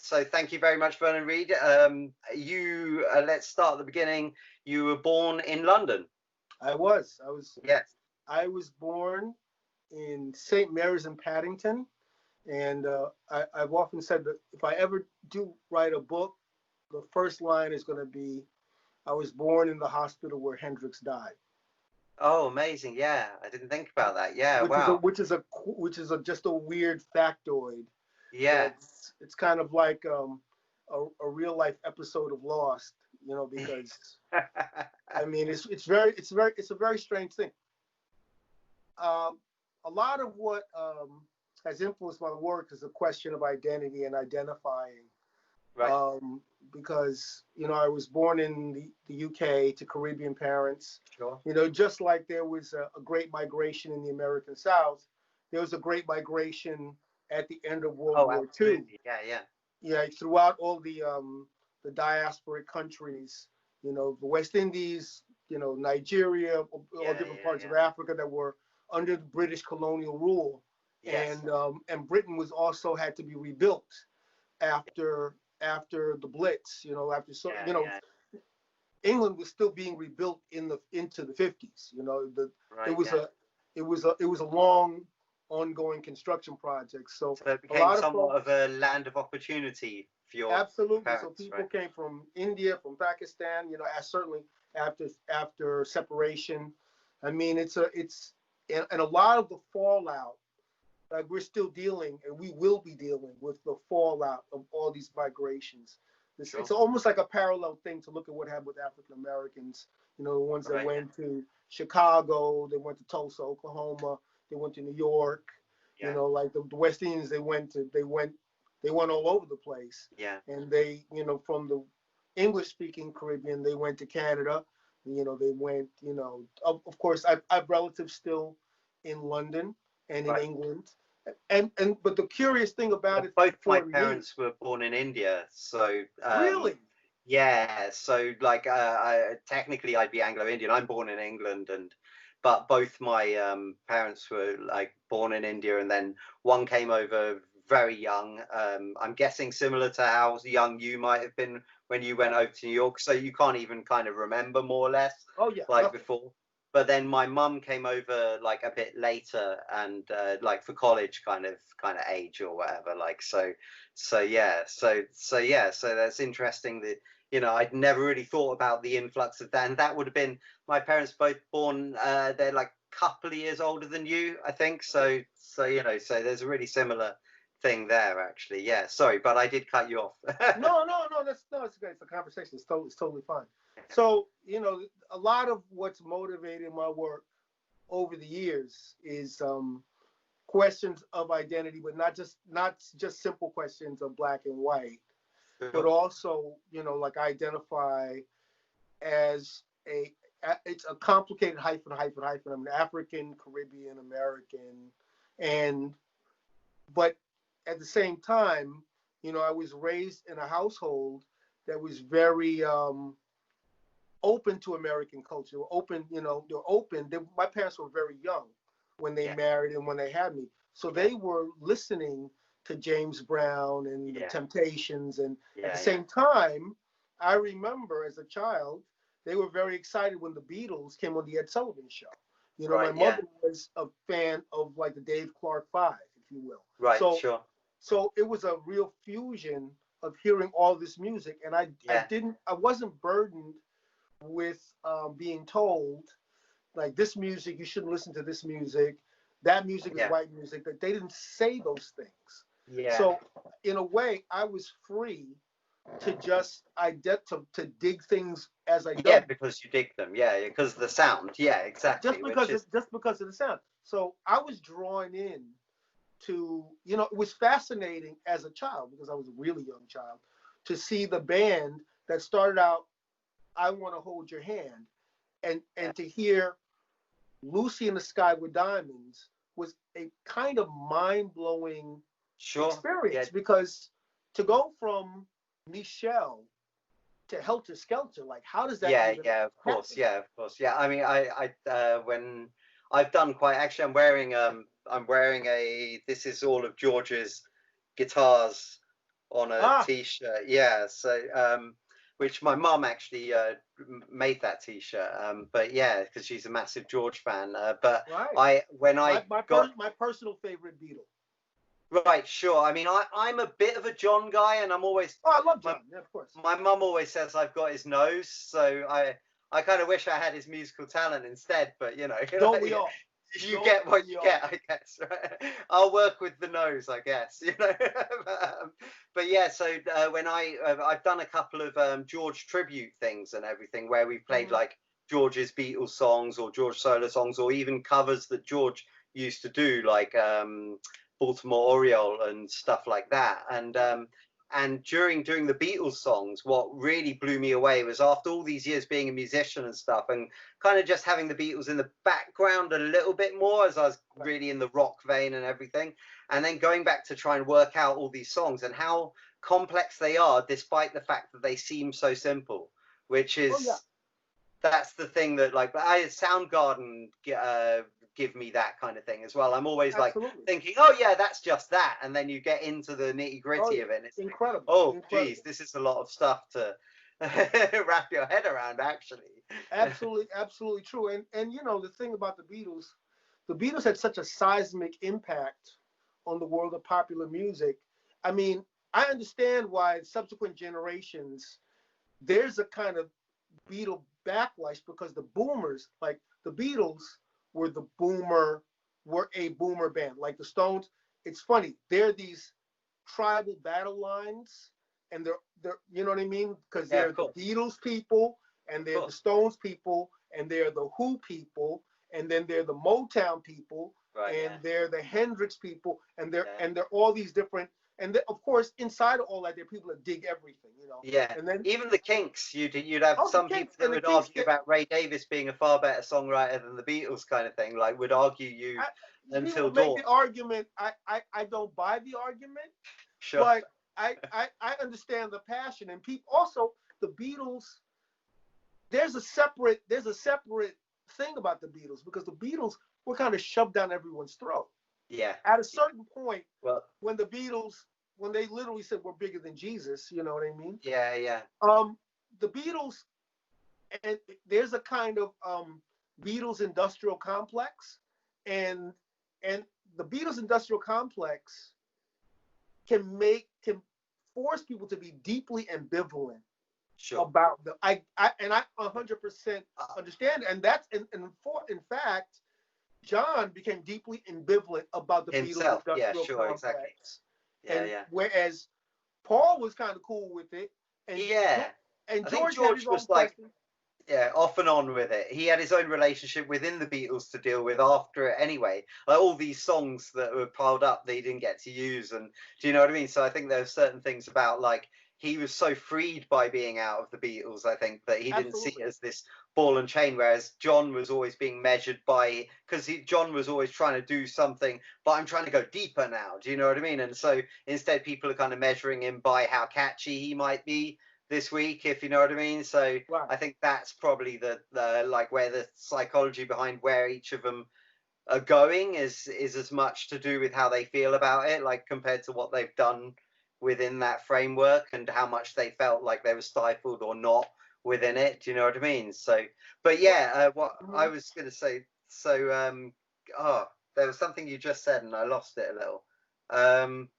So thank you very much, Vernon Reid. Let's start at the beginning. You were born in London. I was. I was. Yes. I was born in St. Mary's in Paddington, and I've often said that if I ever do write a book, the first line is going to be, "I was born in the hospital where Hendrix died." Oh, amazing. Yeah, I didn't think about that. Yeah, Which is a wow. just a weird factoid. Yeah. It's kind of like a real life episode of Lost, because I mean it's a very strange thing. Um, a lot of what has influenced my work is a question of identity and identifying. Right. Because I was born in the UK to Caribbean parents. Sure. Just like there was a great migration in the American South, there was a great migration at the end of World Oh, War II. absolutely. Yeah, yeah. Yeah, throughout all the diasporic countries, the West Indies, Nigeria, all Yeah, different yeah, parts yeah. of Africa that were under the British colonial rule, Yes. and Britain was also had to be rebuilt after the Blitz, Yeah, yeah. England was still being rebuilt into the 50s. It Right, was yeah. a long ongoing construction project. So So it a became lot of somewhat of folks. a land of opportunity for your Absolutely. So parents, people right? came from India, from Pakistan, as certainly after separation. I mean, it's and a lot of the fallout, like we're still dealing, and we will be dealing with the fallout of all these migrations. It's Sure. almost like a parallel thing to look at what happened with African Americans. The ones that Right, went to Chicago, they went to Tulsa, Oklahoma, they went to New York. yeah. Like the West Indians, they went all over the place. Yeah. And they, from the English speaking Caribbean, they went to Canada. They went, of course, I've relatives still in London and in Right. England. But the curious thing about it Both my for me, parents were born in India, so really, yeah, so like technically I'd be Anglo-Indian. I'm born in England, but both my parents were like born in India, and then one came over very young. I'm guessing similar to how young you might have been when you went over to New York, so you can't even kind of remember more or less oh yeah, like nothing. before. But then my mum came over like a bit later, and like for college kind of age or whatever, like so that's interesting that I'd never really thought about the influx of that, and that would have been my parents both born they're like a couple of years older than you, I think, so there's a really similar thing there actually. Yeah, sorry, but I did cut you off. No, no, no. It's good. It's a conversation. It's totally fine. So a lot of what's motivated my work over the years is questions of identity, but not just simple questions of black and white, but Sure. also like identify as it's a complicated hyphen hyphen hyphen. I'm an African, Caribbean, American, and but at the same time, I was raised in a household that was very open to American culture. Open, they're open. My parents were very young when they Yeah, married and when they had me, so yeah, they were listening to James Brown and the yeah, Temptations, and at the yeah, yeah. same time, I remember as a child, they were very excited when the Beatles came on the Ed Sullivan Show. My Right, yeah, mother was a fan of like the Dave Clark Five, if you will. right, So sure. so it was a real fusion of hearing all this music, and Yeah, I wasn't burdened with being told like this music you shouldn't listen to this music, that music is yeah, white music. That they didn't say those things. yeah, So in a way, I was free to just to dig things as I yeah, dug, because you dig them. Yeah, because of the sound. Yeah, exactly. Which is just because of the sound. So I was drawn in to, it was fascinating as a child because I was a really young child to see the band that started out, I Want to Hold Your Hand, yeah, and to hear Lucy in the Sky with Diamonds was a kind of mind blowing sure. Yeah, experience because to go from Michelle to Helter Skelter, like how does that yeah, even yeah. Of course. happen? Yeah, of course. Yeah. I mean, when I've done quite actually, I'm wearing a. This is all of George's guitars on a Ah, t-shirt. Yeah, so which my mum actually made that t-shirt. But yeah, because she's a massive George fan. But right. I when My I my got my personal favorite Beatle. right, sure. I mean, I'm a bit of a John guy, and I'm always Oh, I love my John. Yeah, of course. my mum always says I've got his nose, so I kind of wish I had his musical talent instead. But you know, Don't we all? you Don't get what we you all? get, I guess. Right? I'll work with the nose, I guess. You know, but yeah. So when I've done a couple of George tribute things and everything where we've played Mm-hmm. like George's Beatles songs or George solo songs or even covers that George used to do, like Baltimore Oriole and stuff like that. And during doing the Beatles songs, what really blew me away was after all these years being a musician and stuff, and kind of just having the Beatles in the background a little bit more as I was Right. really in the rock vein and everything, and then going back to try and work out all these songs and how complex they are, despite the fact that they seem so simple, which Oh yeah, is that's the thing that like I Soundgarden give me that kind of thing as well. I'm always like absolutely. thinking, oh yeah, that's just that, and then you get into the nitty Oh gritty yeah, of it, and it's like, incredible, oh geez, incredible. this is a lot of stuff to wrap your head around, actually. Absolutely, absolutely true. And the thing about the Beatles had such a seismic impact on the world of popular music. I mean, I understand why subsequent generations there's a kind of Beatle backlash because the boomers, like the Beatles, were the boomer, were a boomer band. Like the Stones, it's funny. They're these tribal battle lines, and they're you know what I mean? Because Yeah, they're of the course, Beatles people, and of they're the course. Stones people, and they're the Who people, and then they're the Motown people, Right, and yeah, they're the Hendrix people, and they're yeah. and they're all these different. And then, of course, inside of all that, there are people that dig everything. Yeah, And then, even the Kinks, you'd have oh, the some people Kinks that and the would Kinks argue get. about Ray Davis being a far better songwriter than the Beatles, kind of thing. Like would argue you I, until People make dawn. the argument. I don't buy the argument, Sure. but I understand the passion. And people also the Beatles. There's a separate thing about the Beatles because the Beatles were kind of shoved down everyone's throat. Yeah. At a Yeah. certain point, Well, when the Beatles, when they literally said we're bigger than Jesus, you know what I mean? yeah, yeah. Um, the Beatles, and there's a kind of Beatles industrial complex, and and the Beatles industrial complex can force people to be deeply ambivalent Sure. about I 100% understand, and that's in fact, John became deeply ambivalent about the Beatles Himself. Yeah, industrial sure, exactly. complex, Yeah, and yeah. whereas Paul was kind of cool with it, and Yeah. and I think George had his George own was like, questions. yeah, off and on with it. He had his own relationship within the Beatles to deal with after it anyway. Like all these songs that were piled up that he didn't get to use. And do you know what I mean? So I think there's certain things about like he was so freed by being out of the Beatles, I think, that he didn't see Absolutely, it as this ball and chain, whereas John was always being measured by because John was always trying to do something, but I'm trying to go deeper now. Do you know what I mean? And so instead people are kind of measuring him by how catchy he might be this week, if you know what I mean. So right. I think that's probably the like where the psychology behind where each of them are going is as much to do with how they feel about it, like compared to what they've done within that framework and how much they felt like they were stifled or not within it. Do you know what I mean? So, but Well, yeah, what I mhm. was going to say. So, oh, there was something you just said and I lost it a little. Um,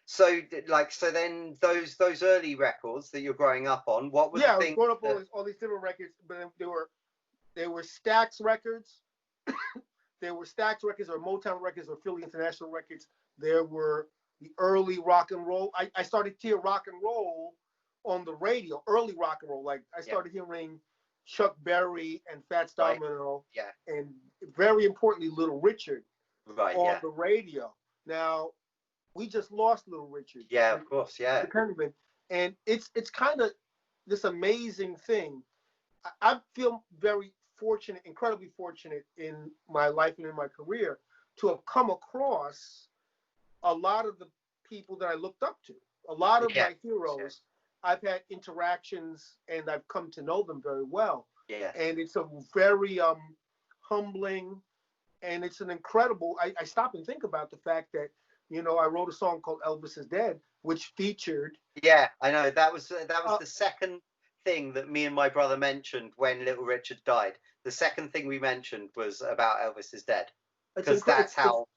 so like so then those early records that you're growing up on, what were the Yeah, I was things growing up on that all these different records, but they were Stax records. There were Stax records or Motown records or Philly International records. There were the early rock and roll. I started to hear rock and roll on the radio, early rock and roll. Like I yeah, started hearing Chuck Berry and Fats right, Domino yeah, and very importantly Little Richard right, on yeah, the radio. Now we just lost Little Richard, yeah, of course, the yeah, Penguin, and it's kind of this amazing thing. I feel very fortunate, incredibly fortunate in my life and in my career to have come across a lot of the people that I looked up to. A lot of yeah, my heroes, I've had interactions and I've come to know them very well. yeah, yes, And it's a very humbling and it's an incredible. I stop and think about the fact that I wrote a song called Elvis is Dead. which featured. Yeah, I know. That was Uh, the second thing that me and my brother mentioned when Little Richard died. The second thing we mentioned was about Elvis is dead, it's because incredible. that's how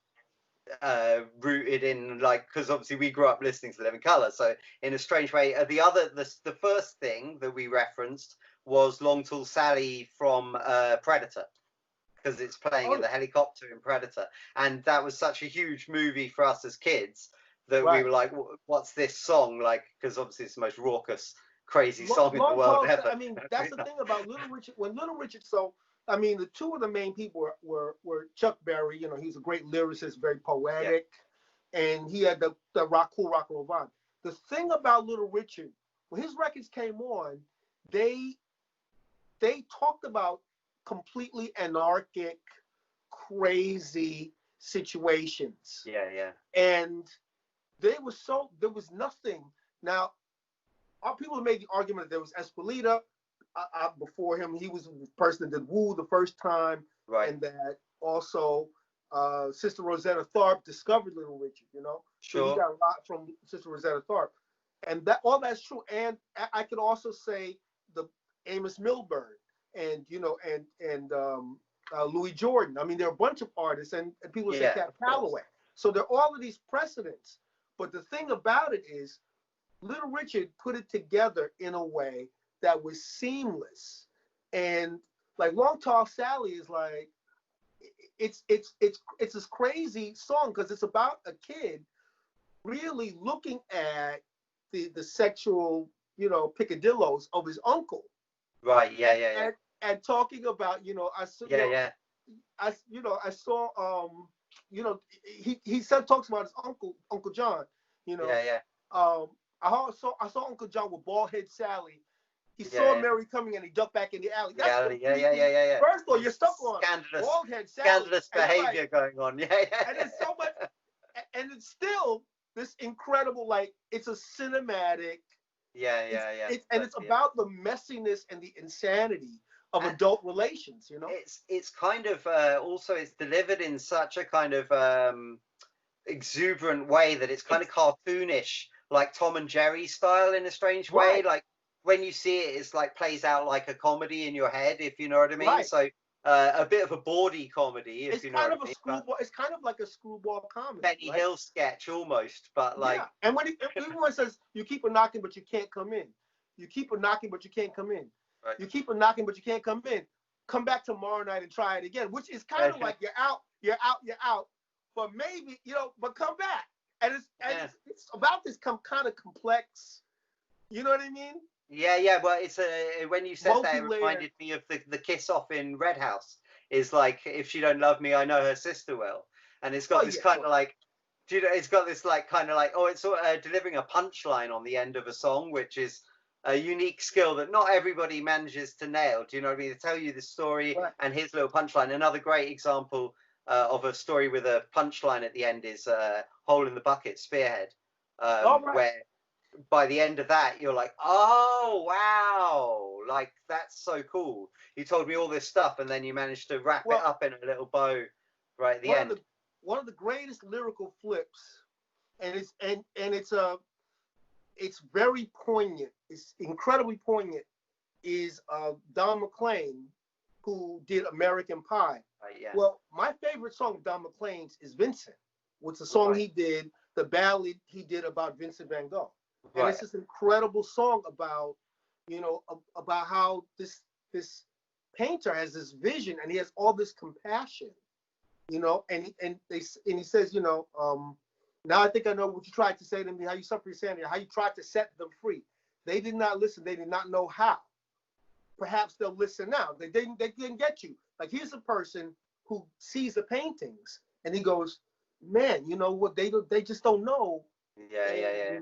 rooted in, like, because obviously we grew up listening to Living Colour, so in a strange way. The first thing that we referenced was Long Tall Sally from Predator, because it's playing Oh in yeah, the helicopter in Predator, and that was such a huge movie for us as kids that we right. were like, "What's this song?" Like, because obviously it's the most raucous, crazy song in the Long world Tall. ever. I mean, that's the thing about Little Richard. When Little Richard, so I mean, the two of the main people were Chuck Berry. You know, he's a great lyricist, very Yeah, poetic, and he had the rock and roll vibe. The thing about Little Richard, when his records came on, they they talked about completely anarchic, crazy situations, yeah. and there was nothing. Now, our people made the argument that there was Espolita before him. He was the person that did Woo the first time, Right. and that also Sister Rosetta Tharpe discovered Little Richard. You know, so he Sure. got a lot from Sister Rosetta Tharpe, and that all that's true. And I could also say the Amos Milburn, and you know, and Louis Jordan. I mean, there are a bunch of artists, and people say Yeah, Cab of course. Calloway. So there are all of these precedents. But the thing about it is, Little Richard put it together in a way that was seamless, and like Long Tall Sally is like it's this crazy song because it's about a kid really looking at the sexual, you know, picadillos of his uncle, Right. Yeah, and, yeah, yeah. and, and talking about, you know, Yeah, yeah, I saw he said talks about his Uncle John, you know. yeah, yeah, um I saw Uncle John with bald head Sally. He yeah, saw yeah. Mary coming and he ducked back in the alley. That's Reality. Yeah, yeah, yeah, completely, yeah, yeah. first of all, you're There's stuck on scandalous, bald head Sally, scandalous and you're like, behavior going on. Yeah, yeah, and it's so much, and it's still this incredible, like it's a cinematic, yeah, yeah, yeah. and it's Yeah. about the messiness and the insanity of And adult relations, you know. it's kind of also it's delivered in such a kind of exuberant way that it's kind of It's cartoonish, like Tom and Jerry style in a strange way. right, Like when you see it, it's like plays out like a comedy in your head, if you know what I mean. right. So a bit of a bawdy comedy, if It's you know kind what of I a mean. But screwball. It's kind of like a screwball comedy, Benny right? Hill sketch almost, but Yeah. like And when even when it says you keep a knocking but you can't come in, you keep a knocking but you can't come in, right. you keep a knocking but you can't come in. Come back tomorrow night and try it again, which is kind of like you're out, but maybe, you know, but come back. And Yeah. it's about this kind of complex. You know what I mean? Yeah, yeah. Well, it's when you said that, it Multi-layered. reminded me of the kiss off in Red House. Is like, if she don't love me, I know her sister will, and it's Oh got this yeah, kind well, of like, do you know, it's got this like kind of like, oh, it's sort of delivering a punchline on the end of a song, which is a unique skill that not everybody manages to nail. Do you know what I mean? To tell you this story right. and his little punchline. Another great example of a story with a punchline at the end is Hole in the Bucket, Spearhead, All right. where by the end of that, you're like, oh, wow, like that's so cool. You told me all this stuff, and then you managed to wrap it Well, up in a little bow right at the one of end. the one of the greatest lyrical flips, and it's very poignant. It's incredibly poignant. Is Don McLean, who did American Pie. Right, yeah. Well, my favorite song of Don McLean's is Vincent, which is a song Right. he did, the ballad he did about Vincent van Gogh. And it's Right. this incredible song about, you know, about how this painter has this vision and he has all this compassion, you know, and he says, you know, now I think I know what you tried to say to me, how you suffer your sanity, how you tried to set them free. They did not listen. They did not know how. Perhaps they'll listen now. They didn't get you. Like, here's a person who sees the paintings and he goes, man, you know what? They just don't know. Yeah, yeah, yeah,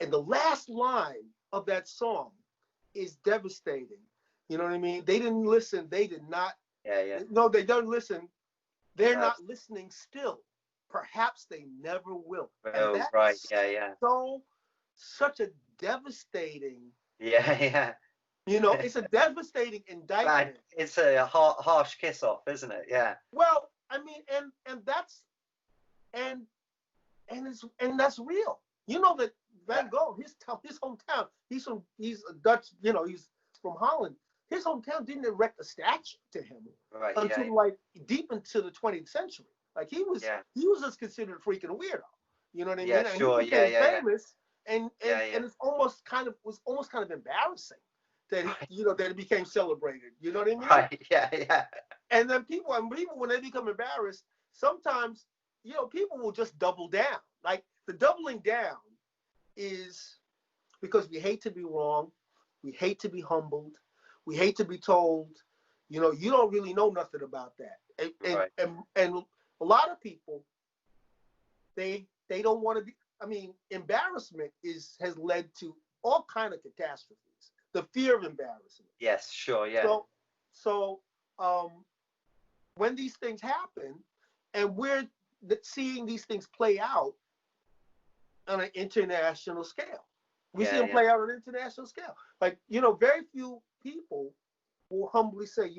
And the last line of that song is devastating. You know what I mean? They didn't listen. They did not. yeah, yeah. No, they don't listen. They're Uh, not listening still. Perhaps they never will. And oh, right. that's Yeah, yeah, such a devastating, yeah, yeah. you know, it's a devastating Bad. indictment. It's a harsh kiss off, isn't it? Yeah. Well, I mean, and that's and that's real. You know that Van Gogh, his hometown, he's a Dutch, he's from Holland. His hometown didn't erect a statue to him until like deep into the 20th century. Like he was just considered a freaking weirdo. You know what I mean? Yeah, And sure. he became famous, Yeah. and it's almost kind of embarrassing that that it became celebrated. You know what I mean? Right. Yeah. And then people when they become embarrassed, sometimes people will just double down. Like the doubling down is because we hate to be wrong, we hate to be humbled, we hate to be told, you don't really know nothing about that. And a lot of people, they don't want to be. I mean, embarrassment has led to all kind of catastrophes. The fear of embarrassment. Yes, sure, yeah. So when these things happen, and we're seeing these things play out on an international scale, we see them play out on an international scale. Like very few people will humbly say,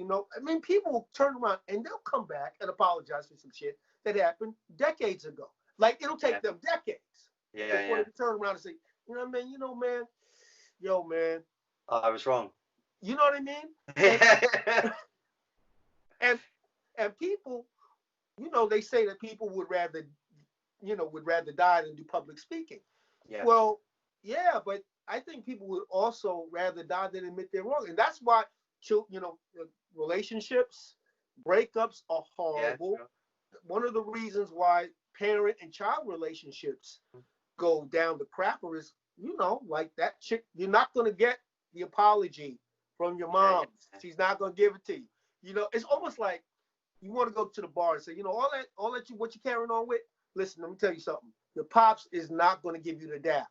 people will turn around and they'll come back and apologize for some shit that happened decades ago. Like it'll take them decades before they turn around and say, man, I was wrong. You know what I mean? And people, they say that people would rather die than do public speaking. Yeah. Well, yeah, but I think people would also rather die than admit they're wrong, and that's why relationships, breakups are horrible. Yeah, sure. One of the reasons why parent and child relationships go down the crapper is, like that chick, you're not going to get the apology from your mom. Yeah. She's not going to give it to you. It's almost like you want to go to the bar and say, all that what you're carrying on with, listen, let me tell you something. Your pops is not going to give you the dap.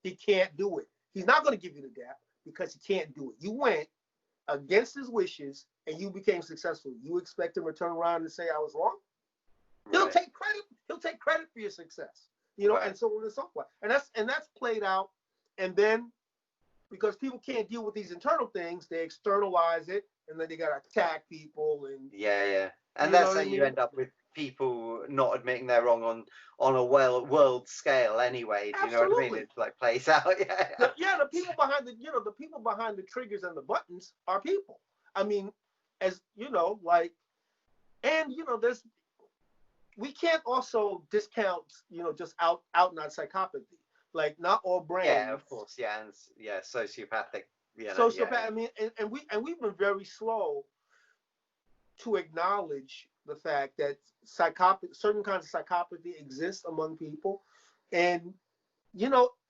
He can't do it. He's not going to give you the dap because he can't do it. You went against his wishes and you became successful. You expect him to turn around and say, I was wrong? Right. He'll take credit. He'll take credit for your success, right. And so on and so forth. And that's played out. And then because people can't deal with these internal things, they externalize it, and then they got to attack people. And and that's how you end up with people not admitting they're wrong on a world scale anyway. Do you know what I mean? It like plays out. The people behind the people behind the triggers and the buttons are people. I mean, as there's, we can't also discount just out and out psychopathy. Like not all brains. Yeah, of course. Yeah, and sociopathic. Sociopath. I mean, and we've been very slow to acknowledge the fact that certain kinds of psychopathy exist among people, and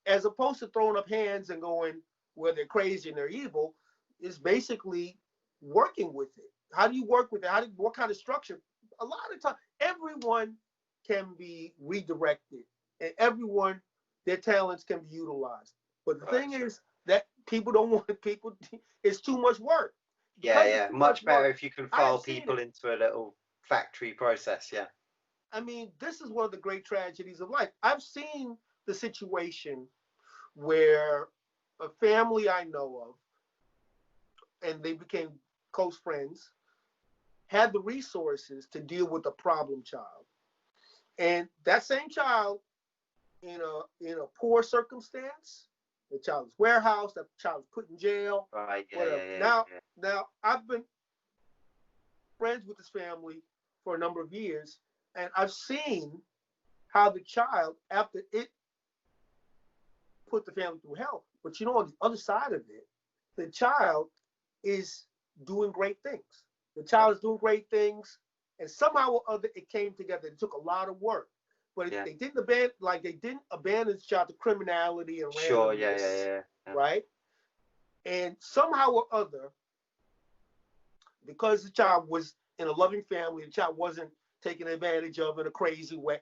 as opposed to throwing up hands and going, well, they're crazy and they're evil, is basically working with it. How do you work with it? What kind of structure? A lot of time, everyone can be redirected, and everyone, their talents can be utilized. But the thing is that people don't want people. It's too much work. Yeah. Much better if you can file people into a little factory process. Yeah. I mean, this is one of the great tragedies of life. I've seen the situation where a family I know of, and they became close friends, had the resources to deal with a problem child. And that same child, in a poor circumstance, the child was warehoused, that child was put in jail. Right. Now I've been friends with this family for a number of years, and I've seen how the child, after it put the family through hell, but on the other side of it, the child is doing great things. The child is doing great things, and somehow or other it came together. It took a lot of work, but they didn't abandon the child to criminality and randomness, right? And somehow or other, because the child was in a loving family, the child wasn't taken advantage of in a crazy way,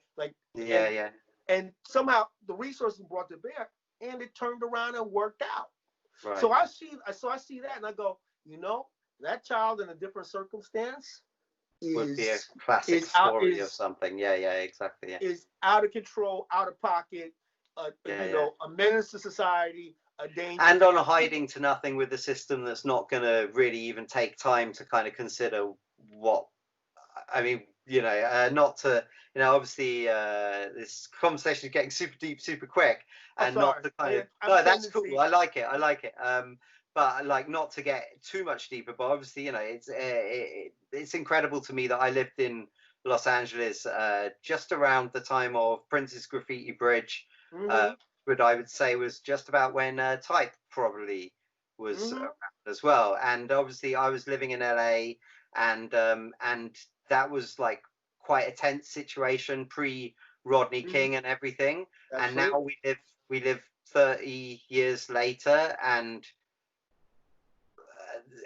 and somehow the resources brought to bear, and it turned around and worked out. Right. So I see that, and I go, that child in a different circumstance would be a classic story of something. Yeah, exactly. Yeah. Is out of control, out of pocket, a menace to society, a danger. And on a hiding to nothing with a system that's not going to really even take time to kind of consider what, I mean, not to you know, obviously this conversation is getting super deep, super quick, I'm and not sorry. to kind of I'm no, that's tendency. cool. I like it. I like it. But like not to get too much deeper. But obviously, you know, it's incredible to me that I lived in Los Angeles just around the time of Prince's Graffiti Bridge, Mm-hmm. but I would say was just about when Type probably was Mm-hmm. around as well. And obviously, I was living in LA, and that was like quite a tense situation pre Rodney Mm-hmm. King and everything. And now Absolutely. we live 30 years later, and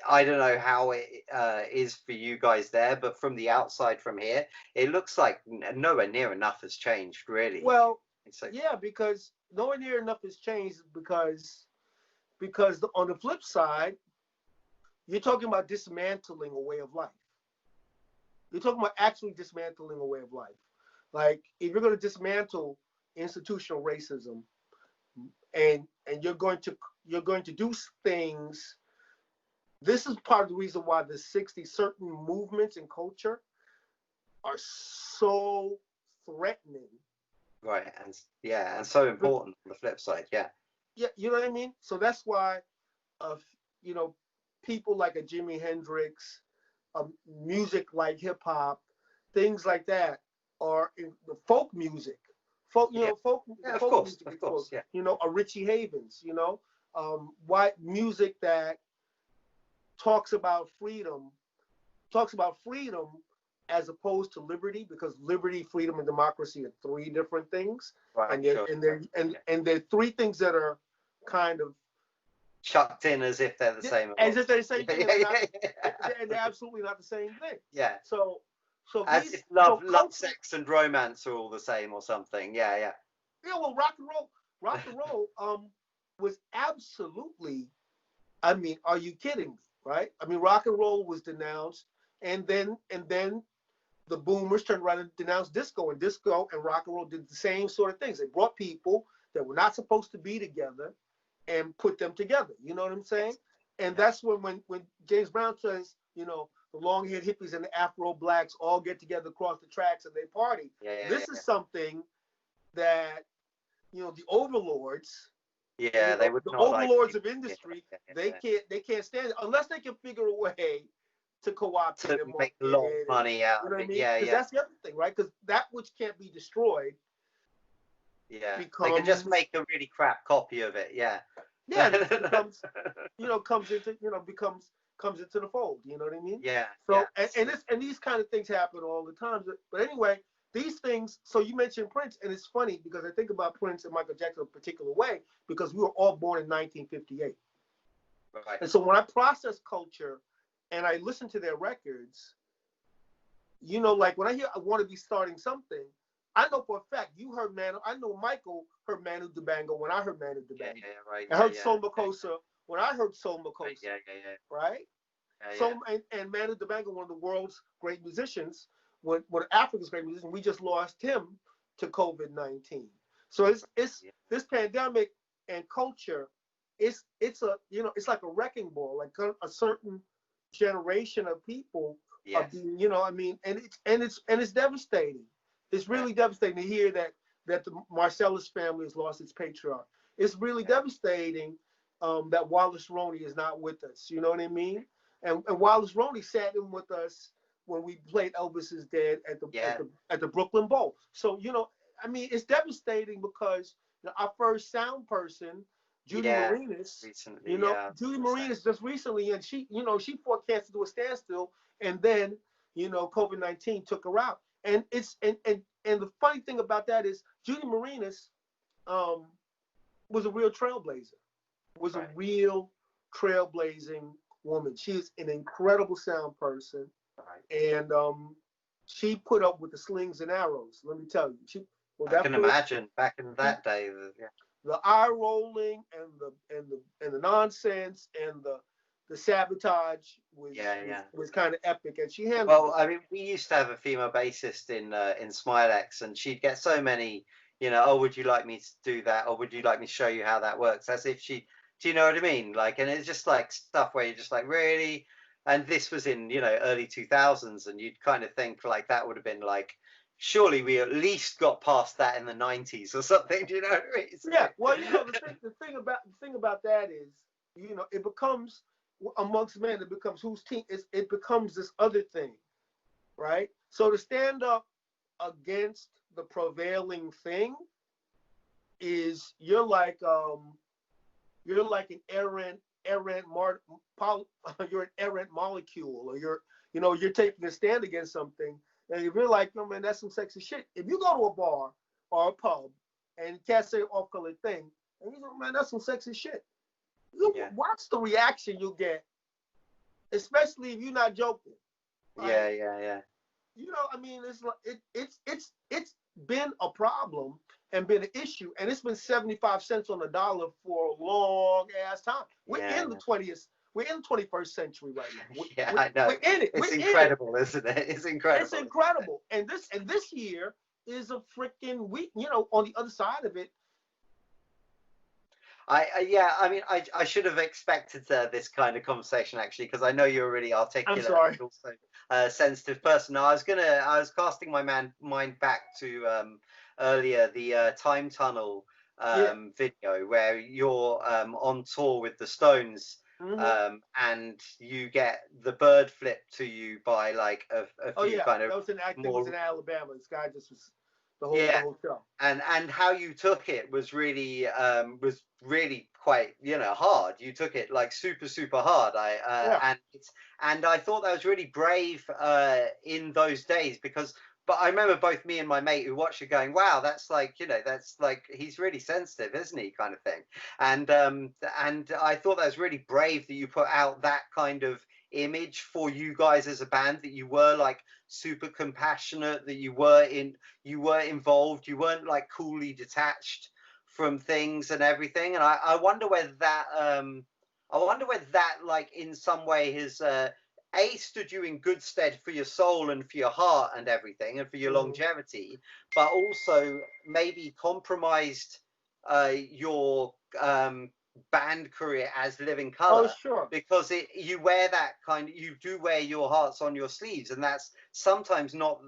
I don't know how it is for you guys there, but from the outside, from here, it looks like nowhere near enough has changed, really. Well, It's like, yeah, because nowhere near enough has changed because on the flip side, you're talking about dismantling a way of life. You're talking about actually dismantling a way of life. Like if you're going to dismantle institutional racism and you're going to do things. This is part of the reason why the 60s certain movements in culture are so threatening. right, and yeah, and so important on the flip side, yeah. Yeah, you know what I mean? So that's why of you know people like a Jimi Hendrix, music like hip hop, things like that are in the folk music. Folk, Yeah, the yeah, folk music of explode. course, yeah. A Richie Havens, white music that talks about freedom, talks about freedom as opposed to liberty, because liberty, freedom, and democracy are three different things, Right, and they're sure. and they're and they're three things that are kind of Chucked in as if they're the same a as lot if of they're the times. same thing, and Yeah, they're not. yeah, yeah. They're absolutely not the same thing. Yeah. So, so As if these, so love, culture, sex, and romance are all the same or something. Yeah, yeah. yeah. Well, rock and roll, was absolutely. I mean, are you kidding me? Right? I mean, rock and roll was denounced, and then the boomers turned around and denounced disco, and disco and rock and roll did the same sort of things. They brought people that were not supposed to be together and put them together. You know what I'm saying? Yes. And Yeah, that's when James Brown says, the long-haired hippies and the Afro blacks all get together across the tracks and they party. yeah, yeah, This is something that the overlords, yeah. Yeah, they would the not like overlords people. of Yeah, industry, yeah, they yeah. can't stand it unless they can figure a way to co-opt To it and make a market lot of it, and money out you of know what I it. mean? Yeah, Because yeah, that's the other thing, right? Because that which can't be destroyed yeah. They can just becomes, make a really crap copy of it. Yeah. yeah, it becomes, comes into the fold. You know what I mean? Yeah, yeah. So and these kind of things happen all the time. But anyway, these things. So you mentioned Prince, and it's funny because I think about Prince and Michael Jackson in a particular way because we were all born in 1958. Right. And so when I process culture and I listen to their records, like when I hear I want to be starting something, I know for a fact you heard Manu. I know Michael heard Manu Dibango when I heard Manu Yeah, Dibango. yeah, right. I Yeah, heard yeah. Soul Makossa when I heard Soul Right. Makossa, Yeah, yeah, yeah. right? Yeah, yeah. So and Manu Dibango, one of the world's great musicians, one of Africa's great musicians, we just lost him to COVID-19. So it's Yeah. this pandemic and culture, it's like a wrecking ball. Like a certain generation of people are Yes. being, I mean, and it's devastating. It's Yeah. really devastating to hear that the Marcellus family has lost its patriarch. It's really Yeah. devastating that Wallace Roney is not with us. You know what I mean? And Wallace Roney sat in with us when we played Elvis is Dead at the at Yeah. the at the Brooklyn Bowl. So I mean, it's devastating because our first sound person, Judy Yeah. Marinas, Recently, yeah. Judy The same. Marinas just recently, and she fought cancer to a standstill, and then COVID-19 took her out. And and the funny thing about that is Judy Marinas um, was a real trailblazer, was a Right. real trailblazing woman. She is an incredible sound person, Right. and she put up with the slings and arrows. Let me tell you, I can imagine back in she that day. Yeah. the eye rolling and the nonsense and the sabotage was Yeah, was yeah. was kind of epic, and she handled Well, it. I mean, we used to have a female bassist in Smilex, and she'd get so many, oh, would you like me to do that, or would you like me to show you how that works? As if do you know what I mean? Like, and it's just like stuff where you're just like, really? And this was in, early 2000s, and you'd kind of think like that would have been like surely we at least got past that in the 90s or something. Do you know what I mean? Yeah. Well, you know, the thing about that is, you know, it becomes amongst men. It becomes whose team. It becomes this other thing, right? So to stand up against the prevailing thing is you're like an you're an errant molecule, or you're taking a stand against something, and if you're like, no man, that's some sexy shit. If you go to a bar or a pub and cats say off-colored thing, and you go, man, that's some sexy shit. You watch the reaction you get, especially if you're not joking. Like, Yeah. you know, I mean, it's like it's been a problem and been an issue, and it's been 75 cents on the dollar for a long ass time. We're in the 20th. We're in the 21st century right now. I know. We're in it. It's incredible, isn't it? It's incredible. It's incredible. And this year is a freaking week. You know, on the other side of it. I mean, I should have expected this kind of conversation, actually, because I know you're a really articulate and also sensitive person. Now, I was casting my mind back to earlier, the Time Tunnel video where you're on tour with the Stones. And you get the bird flipped to you by like a few kind of. That was in Alabama. This guy just was the whole show. And how you took it was really quite, you know, hard. You took it like super hard. And I thought that was really brave in those days, because. But I remember both me and my mate who watched it going, wow, that's like, you know, that's like, he's really sensitive, isn't he, kind of thing. And I thought that was really brave that you put out that kind of image for you guys as a band, that you were like super compassionate, that you were involved, you weren't like coolly detached from things and everything. And I wonder whether that like in some way has stood you in good stead for your soul and for your heart and everything, and for your longevity, but also maybe compromised your band career as Living Colour. Oh, sure. Because you do wear your hearts on your sleeves, and that's sometimes not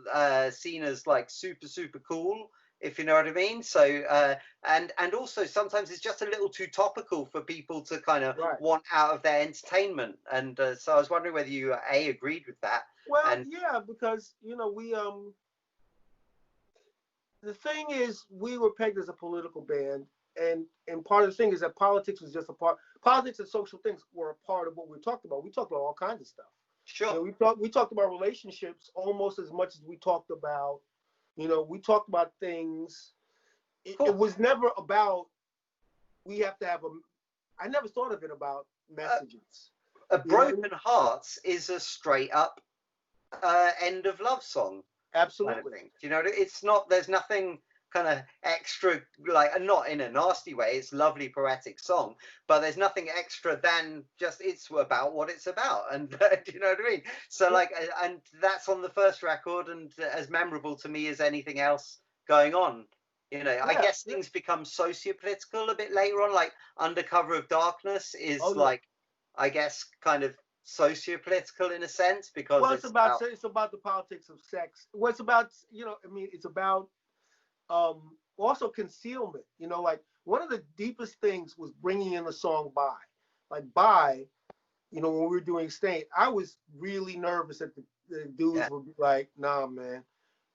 seen as like super cool, if you know what I mean. So and also sometimes it's just a little too topical for people to kind of want out of their entertainment. And so I was wondering whether you agreed with that. Well, yeah, because you know the thing is, we were pegged as a political band, and part of the thing is that politics was just a part. Politics and social things were a part of what we talked about. We talked about all kinds of stuff. Sure. You know, we talked about relationships almost as much as we talked about. You know, we talked about things. It was never about, we have to have I never thought of it about messages. Broken Hearts is a straight up end of love song. Absolutely. Kind of, you know, it's not, there's nothing kind of extra, like, not in a nasty way. It's a lovely poetic song, but there's nothing extra than just it's about what it's about. And do you know what I mean? So like, and that's on the first record, and as memorable to me as anything else going on. You know, I guess things become socio-political a bit later on, like Under Cover of Darkness is like, I guess, kind of socio-political in a sense, because it's about the politics of sex. Well, it's about, you know, I mean, it's about also concealment. You know, like one of the deepest things was bringing in the song "Bye." Like "Bye," you know, when we were doing "Stain," I was really nervous that the dudes would be like, "Nah, man."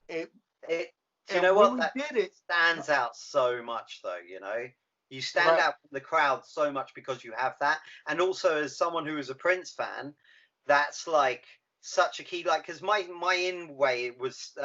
You know what? That stands out so much, though. You know, you stand out from the crowd so much because you have that, and also as someone who is a Prince fan, that's like such a key, like, because my in way was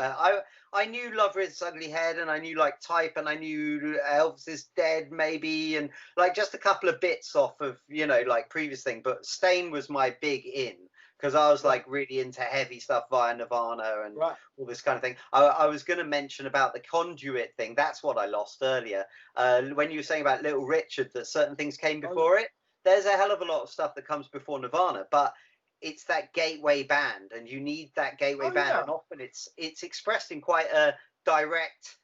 I knew Lover Is Ugly Head, and I knew like Type, and I knew Elvis Is Dead maybe, and like just a couple of bits off of, you know, like previous thing, but Stain was my big in, because I was like really into heavy stuff via Nirvana and all this kind of thing. I was going to mention about the Conduit thing. That's what I lost earlier when you were saying about Little Richard, that certain things came before it. There's a hell of a lot of stuff that comes before Nirvana, but it's that gateway band, and you need that gateway band, and often it's expressed in quite a direct,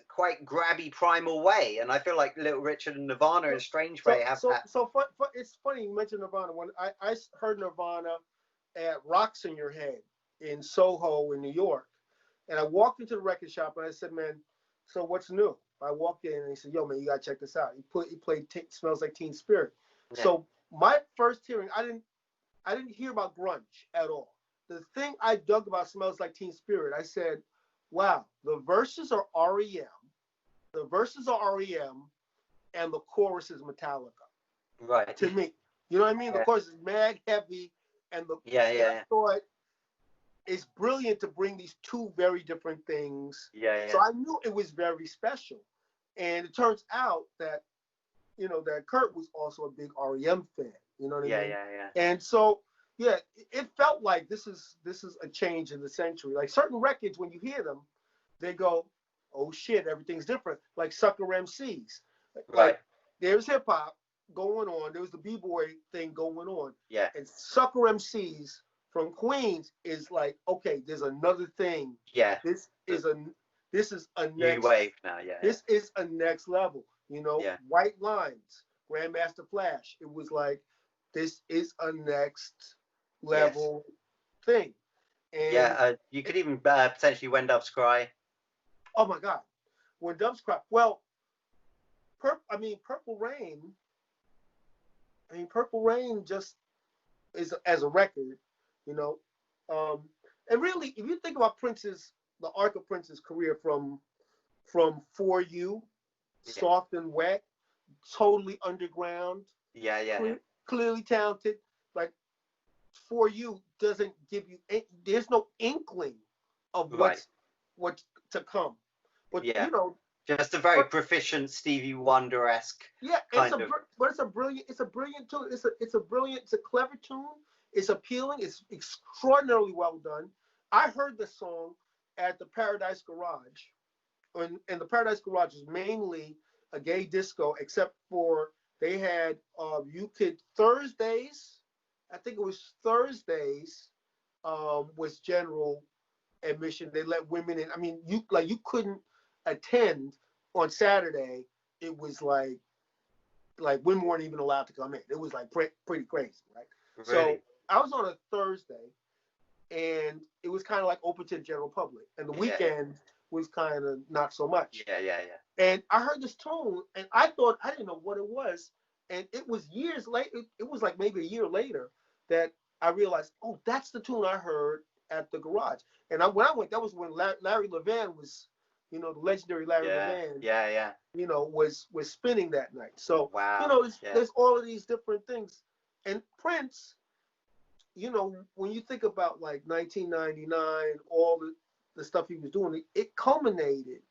quite grabby, primal way. And I feel like Little Richard and Nirvana in a strange way have that. So it's funny you mentioned Nirvana. When I heard Nirvana at Rocks in Your Head, in Soho in New York. And I walked into the record shop and I said, man, so what's new? I walked in and he said, yo, man, you gotta check this out. He played Smells Like Teen Spirit. Yeah. So my first hearing, I didn't hear about grunge at all. The thing I dug about Smells Like Teen Spirit, I said, wow, the verses are REM. The verses are REM and the chorus is Metallica. Right. To me. You know what I mean? The chorus is mad heavy and I thought it's brilliant to bring these two very different things. So I knew it was very special. And it turns out that, you know, that Kurt was also a big REM fan. You know what I mean? And so, yeah, it felt like this is a change in the century. Like certain records, when you hear them, they go, oh shit, everything's different. Like Sucker MCs. Like there's hip hop going on. There was the B-boy thing going on. Yeah. And Sucker MCs from Queens is like, okay, there's another thing. Yeah. This is a next new wave now. This is a next level. You know, White Lines, Grandmaster Flash. It was like, this is a next level thing. And you could even potentially When Doves Cry. Oh my God, When Doves Cry. Well, Purple Rain. Purple Rain just is as a record, you know. And really, if you think about the arc of Prince's career from For You, Soft and Wet, totally underground. Clearly talented. Like For You doesn't give you. There's no inkling of what's to come. But you know, just a very proficient Stevie Wonder-esque. Yeah, but it's a brilliant tune. It's a clever tune. It's appealing. It's extraordinarily well done. I heard the song at the Paradise Garage, and the Paradise Garage is mainly a gay disco, except for they had Thursdays. I think it was Thursdays was general admission. They let women in. I mean, you couldn't attend on Saturday. It was like women weren't even allowed to come in. It was like pretty crazy, right? Really? So I was on a Thursday, and it was kind of like open to the general public, and the weekend was kind of not so much. And I heard this tune, and I didn't know what it was, and it was years later. It was like maybe a year later that I realized, oh, that's the tune I heard at the garage. And when I went, that was when Larry Levan was, you know, the legendary Larry Levan. You know, was spinning that night. So you know, there's all of these different things. And Prince, you know, when you think about like 1999, all the stuff he was doing, it culminated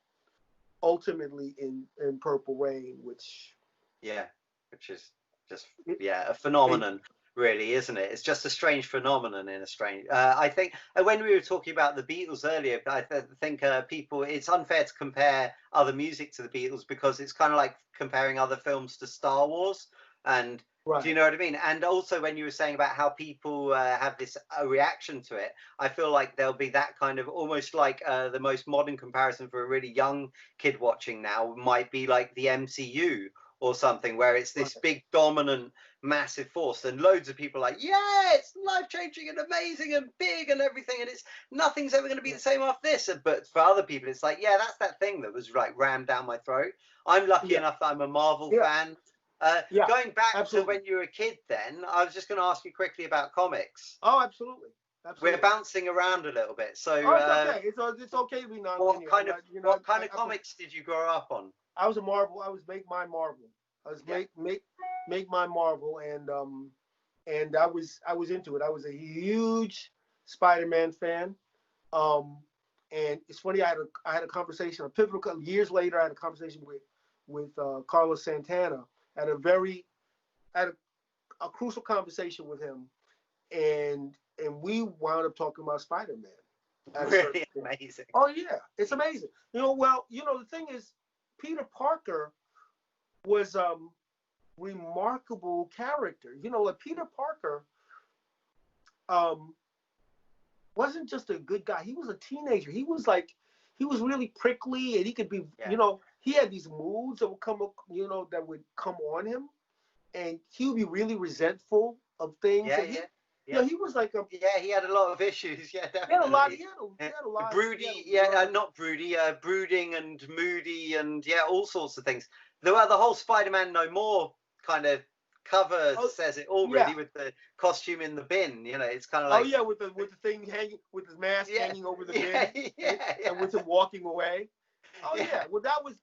ultimately in Purple Rain, which is just a phenomenon. Really, isn't it? It's just a strange phenomenon in a strange. I think when we were talking about the Beatles earlier, I think people, it's unfair to compare other music to the Beatles because it's kind of like comparing other films to Star Wars. And do you know what I mean? And also when you were saying about how people have this reaction to it, I feel like there'll be that kind of almost like the most modern comparison for a really young kid watching now might be like the MCU or something, where it's this big dominant massive force and loads of people are like, yeah, it's life-changing and amazing and big and everything, and it's nothing's ever going to be the same after this. But for other people it's like, that's that thing that was like rammed down my throat. I'm lucky enough that I'm a Marvel fan. Going back to when you were a kid, then I was just going to ask you quickly about comics. Oh, absolutely. We're bouncing around a little bit, so it's okay. It's okay to be non-linear. What kind of comics did you grow up on? I was a Marvel. I was Make My Marvel. I was make My Marvel, and I was into it. I was a huge Spider-Man fan. And it's funny. I had a conversation. A pivotal years later, I had a conversation with Carlos Santana. Had a crucial conversation with him, and we wound up talking about Spider-Man. Really amazing. Oh yeah, it's amazing. You know, the thing is, Peter Parker was a remarkable character. You know, like Peter Parker wasn't just a good guy. He was a teenager. He was really prickly, and he could be, you know, he had these moods that would come up, you know, that would come on him, and he would be really resentful of things. Yeah, he was like a. Yeah, he had a lot of issues. Yeah, definitely. He had a lot. He had a lot. Broody, not broody, brooding and moody, and all sorts of things. The whole Spider-Man No More kind of cover says it all, really, with the costume in the bin. It's kind of like with the thing hanging, with his mask hanging over the bin, and with him walking away. Well, that was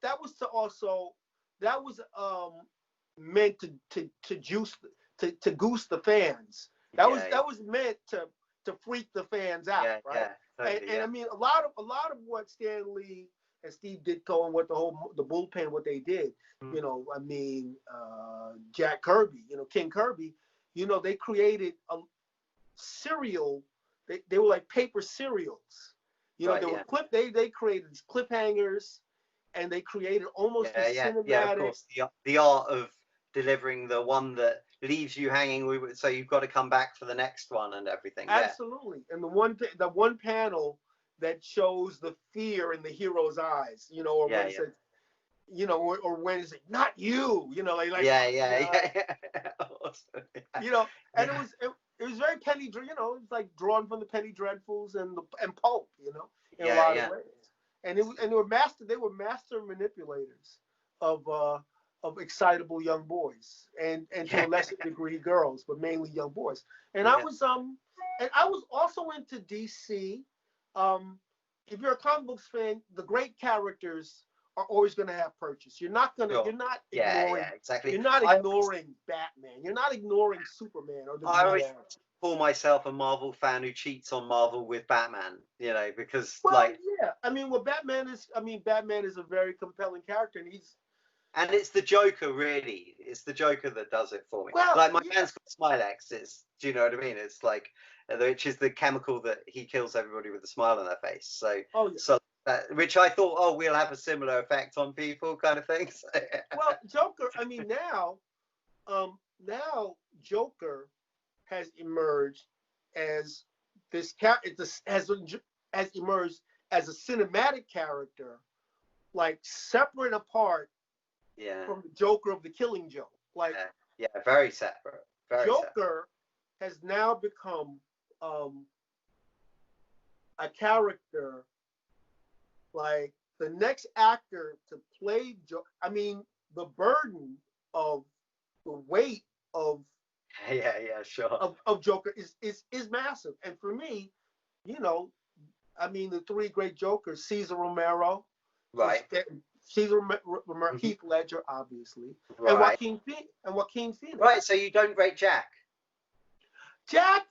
meant to juice to goose the fans. That was meant to freak the fans out, right? Totally, I mean, a lot of what Stan Lee and Steve Ditko and what the bullpen, what they did, I mean, Jack Kirby, King Kirby, they created a cereal. They were like paper cereals. They were they created these cliffhangers, and they created almost a cinematic. Of course, the art of delivering the one that leaves you hanging, so you've got to come back for the next one and everything. Absolutely. And the one panel that shows the fear in the hero's eyes, or when it says, or when it's like, not you, awesome. And it was very Penny, it's like drawn from the Penny Dreadfuls and Pulp, in a lot of ways. And they were master manipulators of excitable young boys, and to a lesser degree girls, but mainly young boys. And I was also into DC. If you're a comic books fan, the great characters are always going to have purchase. You're not ignoring. Exactly. You're not ignoring Batman. You're not ignoring Superman or the. I always call myself a Marvel fan who cheats on Marvel with Batman. Because I mean, Batman is a very compelling character, and it's the Joker, really. It's the Joker that does it for me. Well, like, my man's got Smilex. Do you know what I mean? It's like, which is the chemical that he kills everybody with a smile on their face. So, which I thought, we'll have a similar effect on people, kind of thing. So, well, Joker. I mean, now Joker has emerged as this has emerged as a cinematic character, like separate apart. From the Joker of the Killing Joke. Like, very separate. Joker has now become a character, like the next actor to play Joker. I mean, the burden of the weight of of Joker is massive. And for me, I mean, the three great Jokers: Cesar Romero, right. Cesar Romero, Heath Ledger, obviously, and Joaquin Phoenix. Right, so you don't rate Jack? Jack.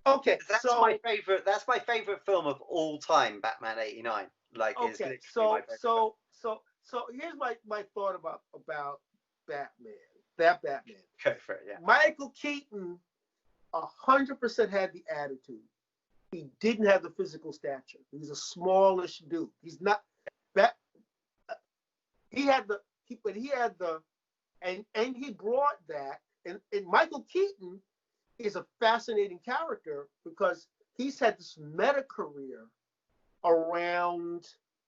Okay, that's my favorite. That's my favorite film of all time, Batman '89. Like, okay, so here's my thought about Batman. That Batman. Go for it. Yeah. Michael Keaton, 100% had the attitude. He didn't have the physical stature. He's a smallish dude. He's not that. He brought that, and Michael Keaton is a fascinating character because he's had this meta career around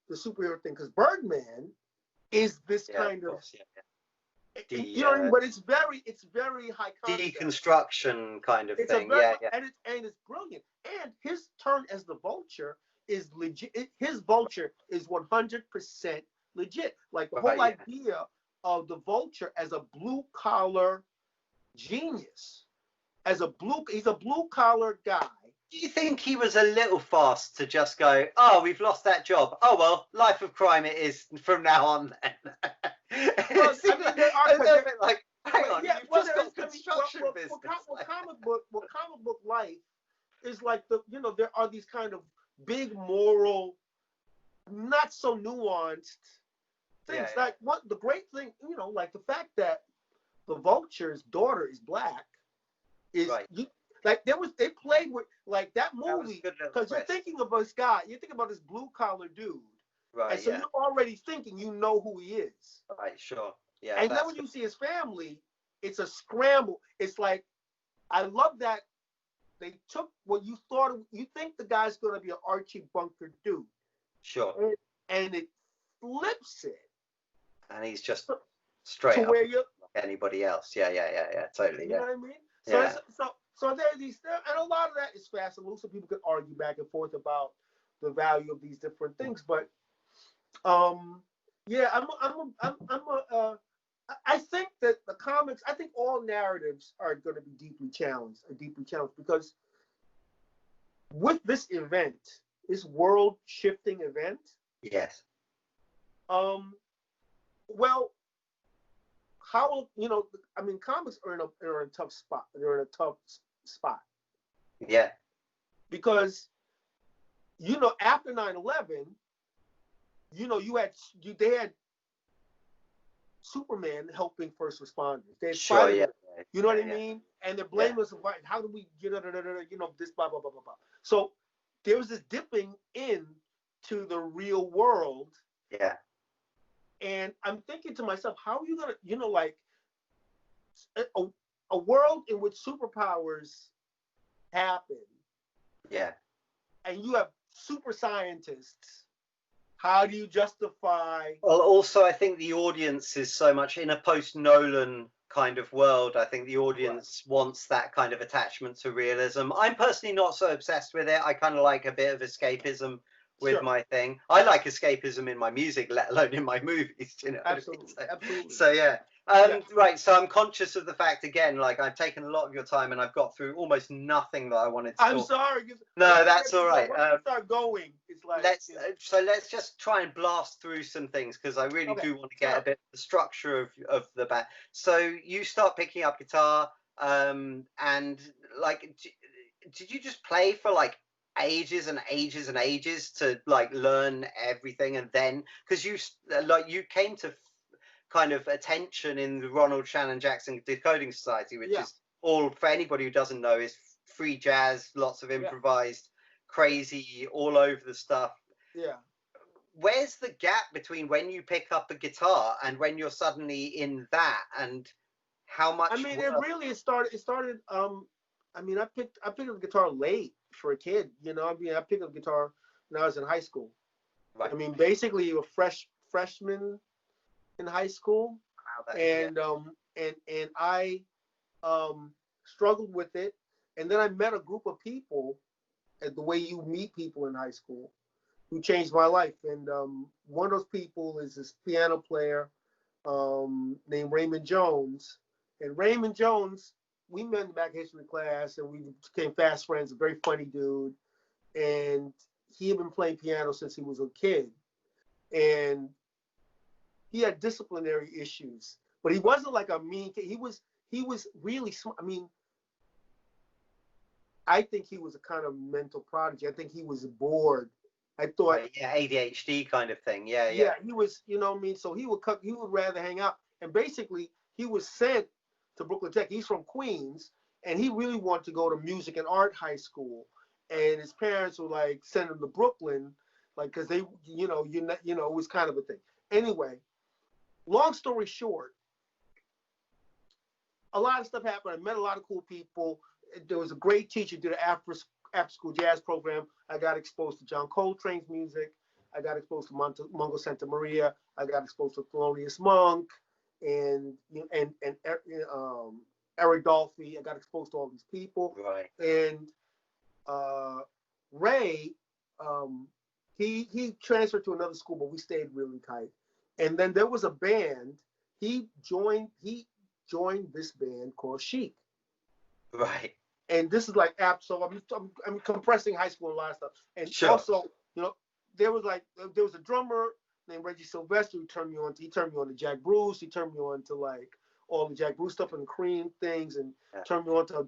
the superhero thing. Because Birdman is this kind of but it's very high concept. Deconstruction kind of thing. And it's brilliant. And his turn as the Vulture is legit. His Vulture is 100% legit. Like the whole idea of the Vulture as a blue collar genius, he's a blue collar guy. Do you think he was a little fast to just go, oh, we've lost that job. Oh, well, life of crime it is from now on then. Well, I mean, there are like, hang on, you've just got construction business. Comic book life is like there are these kind of big moral, not so nuanced things. Like what the great thing, like the fact that the Vulture's daughter is black is they played with like that movie because you're thinking of this guy, you think about this blue collar dude, right? And so you're already thinking who he is, right? Sure, yeah. And then when you see his family, it's a scramble. It's like I love that they took what you thought. You think the guy's going to be an Archie Bunker dude, sure, and it flips it, and he's just straight to up where you're like anybody else. Yeah, totally. You know what I mean? So So there are these, and a lot of that is fast and loose, so people could argue back and forth about the value of these different things. But yeah, I think that the comics, I think all narratives are going to be deeply challenged because with this event, this world-shifting event, Yes. Well, how I mean, comics are in a tough spot. They're in a tough spot. Yeah. Because after 9/11, they had Superman helping first responders. They had Sure. Yeah. You know what I mean? And they're blaming us about how do we this blah blah blah blah blah. So there was this dipping in to the real world. Yeah. And I'm thinking to myself, how are you gonna, like a world in which superpowers happen? Yeah. And you have super scientists. How do you justify? Well, also, I think the audience is so much in a post-Nolan kind of world. I think the audience wants that kind of attachment to realism. I'm personally not so obsessed with it. I kind of like a bit of escapism with my thing. I like escapism in my music, let alone in my movies. Absolutely, absolutely. So yeah. Right, so I'm conscious of the fact again, like I've taken a lot of your time and I've got through almost nothing that I wanted to I'm talk. sorry. No, that's all right. Once we start going, it's like let's just try and blast through some things because I really do want to get a bit of the structure of the band. So you start picking up guitar, and like, did you just play for like ages and ages and ages to like learn everything, and then because you came to kind of attention in the Ronald Shannon Jackson Decoding Society, which is all, for anybody who doesn't know, is free jazz, lots of improvised, crazy, all over the stuff. Yeah. Where's the gap between when you pick up a guitar and when you're suddenly in that, and how much? I mean, it started. I mean, I picked up the guitar late for a kid. I mean, I picked up guitar when I was in high school. Right. I mean, basically, a freshman in high school, and I struggled with it, and then I met a group of people, the way you meet people in high school, who changed my life. And one of those people is this piano player named Raymond Jones. And Raymond Jones, we met in the back history class, and we became fast friends. A very funny dude, and he had been playing piano since he was a kid, and he had disciplinary issues, but he wasn't like a mean kid. He was really smart. I mean, I think he was a kind of mental prodigy. I think he was bored. I thought, ADHD kind of thing. Yeah. He was, what I mean. So he would rather hang out, and basically he was sent to Brooklyn Tech. He's from Queens, and he really wanted to go to music and art high school, and his parents were like, send him to Brooklyn, like, because they, it was kind of a thing. Anyway. Long story short, a lot of stuff happened. I met a lot of cool people. There was a great teacher, did an after-school jazz program. I got exposed to John Coltrane's music. I got exposed to Mungo Santa Maria. I got exposed to Thelonious Monk and Eric Dolphy. I got exposed to all these people. Right. And Ray, he transferred to another school, but we stayed really tight. And then there was a band. He joined this band called Chic. Right. And this is like so I'm compressing high school and a lot of stuff. And also, there was a drummer named Reggie Sylvester who turned me on to Jack Bruce. He turned me on to like all the Jack Bruce stuff and Cream things, and turned me on to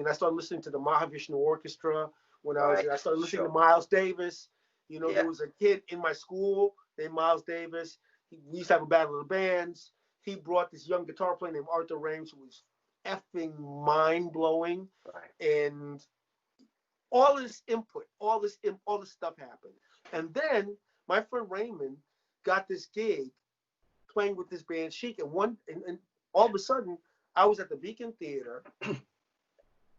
I started listening to the Mahavishnu Orchestra when I started listening to Miles Davis. There was a kid in my school named Miles Davis. We used to have a battle of the bands. He brought this young guitar player named Arthur Rames, who was effing mind-blowing. Right. And all this input, all this stuff happened. And then my friend Raymond got this gig playing with this band Chic. And all of a sudden, I was at the Beacon Theater,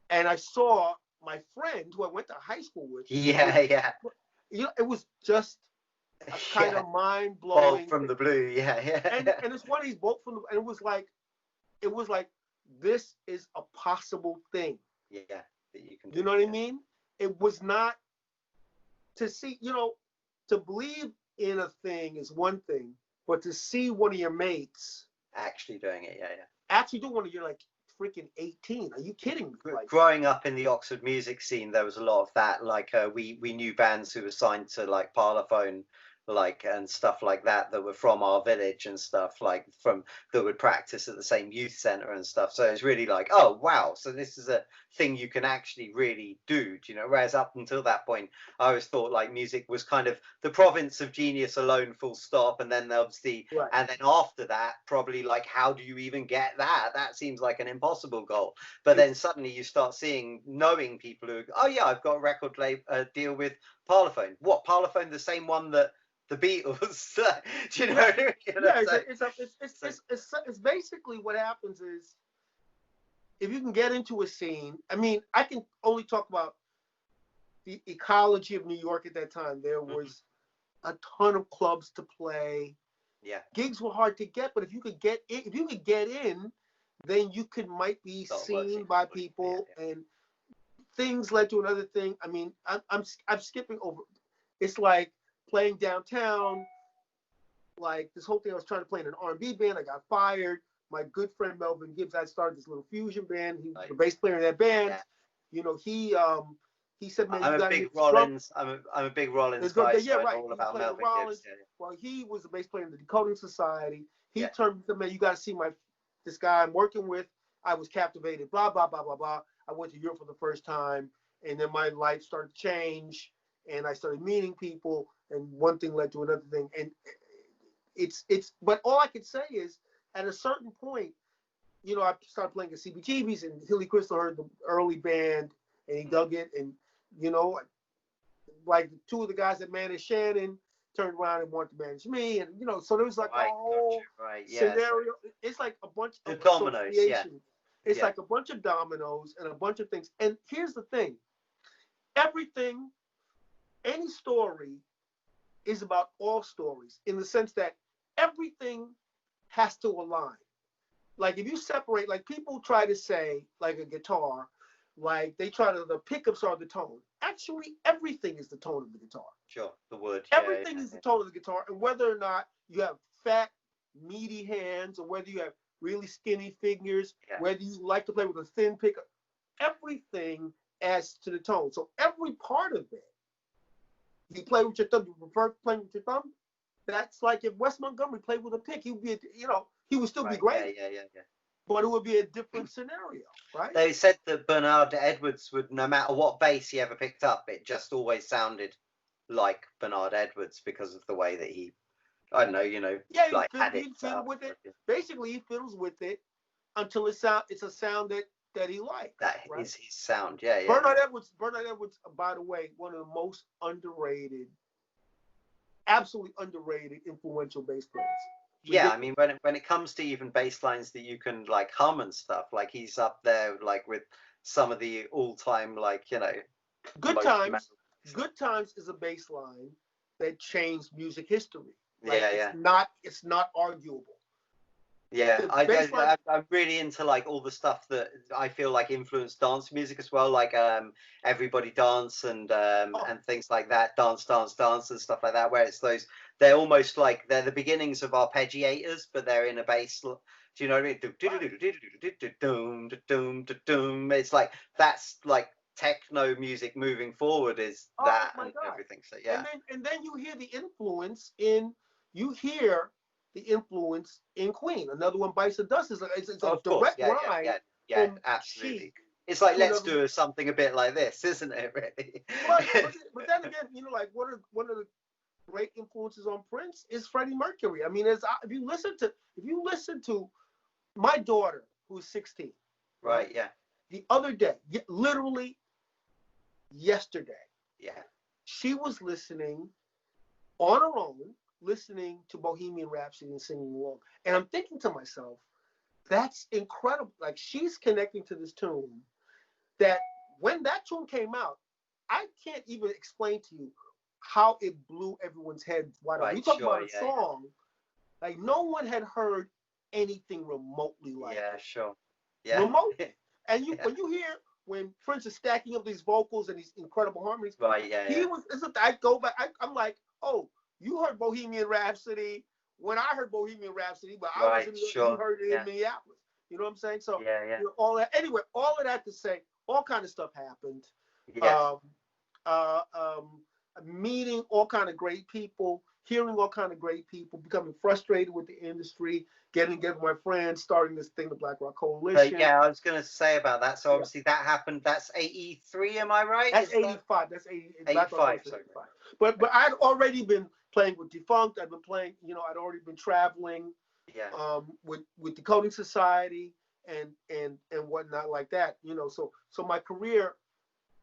and I saw my friend who I went to high school with. Yeah. It was just a kind of mind-blowing bolt from the blue. And it's one of these bolt from the, and it was like this is a possible thing. Yeah, that you can do. You know what I mean? It was not to see, to believe in a thing is one thing, but to see one of your mates Actually doing it, yeah. actually do one of you're like freaking 18. Are you kidding me? Like, growing up in the Oxford music scene, there was a lot of that. Like we knew bands who were signed to like Parlophone, like and stuff like that were from our village and stuff like from that would practice at the same youth center and stuff. So it's really like, oh wow, so this is a thing you can actually really do, you know. Whereas up until that point, I always thought like music was kind of the province of genius alone, full stop. And then there was right. and then after that, probably like, how do you even get that? That seems like an impossible goal. But then suddenly you start knowing people who, oh yeah, I've got a record deal with Parlophone. What, Parlophone, the same one that the Beatles? Do you know? Yeah, it's basically what happens is if you can get into a scene. I mean, I can only talk about the ecology of New York at that time. There was a ton of clubs to play. Yeah, gigs were hard to get, but if you could get in, then you might be seen by people, and things led to another thing. I mean, I'm skipping over. It's like playing downtown. Like this whole thing, I was trying to play in an R&B band. I got fired. My good friend Melvin Gibbs, I started this little fusion band. He was the bass player in that band. Yeah. You know, he said, "Man, I'm you a got big Rollins. I'm a big Rollins guy. Yeah, right. All about Melvin Gibbs. Yeah. Well, he was a bass player in the Decoding Society. He turned to me, "Man, you got to see this guy I'm working with. I was captivated. Blah blah blah blah blah. I went to Europe for the first time, and then my life started to change, and I started meeting people, and one thing led to another thing, and it's. But all I could say is, at a certain point, I started playing at CBGB's, and Hilly Crystal heard the early band, and he dug it, and like two of the guys that managed Shannon turned around and wanted to manage me, and so there was like a whole scenario. It's like a bunch of dominoes. Yeah. It's like a bunch of dominoes and a bunch of things. And here's the thing: any story is about all stories in the sense that everything has to align. Like if you separate, like people try to say, like a guitar, like the pickups are the tone. Actually, everything is the tone of the guitar. Sure, the wood. Everything is the tone of the guitar, and whether or not you have fat, meaty hands, or whether you have really skinny fingers, whether you like to play with a thin pickup, everything adds to the tone. So every part of it, you play with your thumb. You prefer playing with your thumb. That's like if Wes Montgomery played with a pick, he would be, he would still be great. Yeah. But it would be a different scenario, right? They said that Bernard Edwards would, no matter what bass he ever picked up, it just always sounded like Bernard Edwards because of the way that he, I don't know, had it. Fiddle with it. Basically, he fiddles with it until it's a sound that he likes. That is his sound, yeah. Bernard Edwards, by the way, one of the most underrated, absolutely underrated, influential bass players. Yeah, I mean, when it comes to even bass lines that you can like hum and stuff, like he's up there like with some of the all-time Good Times. Good Times is a bass line that changed music history. Like, it's not arguable. Yeah, I'm really into like all the stuff that I feel like influenced dance music as well, like Everybody Dance and things like that, Dance and stuff like that, where it's they're almost like they're the beginnings of arpeggiators, but they're in a bass. Do you know what I mean? It's like that's like techno music moving forward is that and everything. So yeah. And then you hear the influence in Queen. Another one bites the dust. It's a direct line. Yeah, absolutely. It's like let's do something a bit like this, isn't it? Really. But then again, like one of the great influences on Prince is Freddie Mercury. I mean, if you listen to my daughter who's 16, right? Yeah. The other day, literally yesterday, she was listening on her own. Listening to Bohemian Rhapsody and singing along. And I'm thinking to myself, that's incredible. Like she's connecting to this tune that when that tune came out, I can't even explain to you how it blew everyone's heads wide open. You talk about a song, like no one had heard anything remotely like sure. Yeah. Remote. And when when Prince is stacking up these vocals and these incredible harmonies, Right. Yeah. he was. I go back. I'm like, oh, you heard Bohemian Rhapsody when I heard Bohemian Rhapsody, but I Right. wasn't. Sure. You heard it Yeah. in Minneapolis. You know what I'm saying? So Yeah. Yeah. you know, all that. Anyway, all of that to say, all kind of stuff happened. Yes. Um, uh, um, Meeting all kind of great people, hearing all kind of great people, becoming frustrated with the industry, getting my friends, starting this thing, the Black Rock Coalition. Yeah, I was going to say about that. So Yeah. obviously that happened. That's 83. Am I right? That's Is that- 85. That's 80. 85. Sorry. 85. But I'd already been playing with Defunct. I'd been playing, you know, I'd already been traveling Yeah. with the Coding Society and whatnot like that. You know, so my career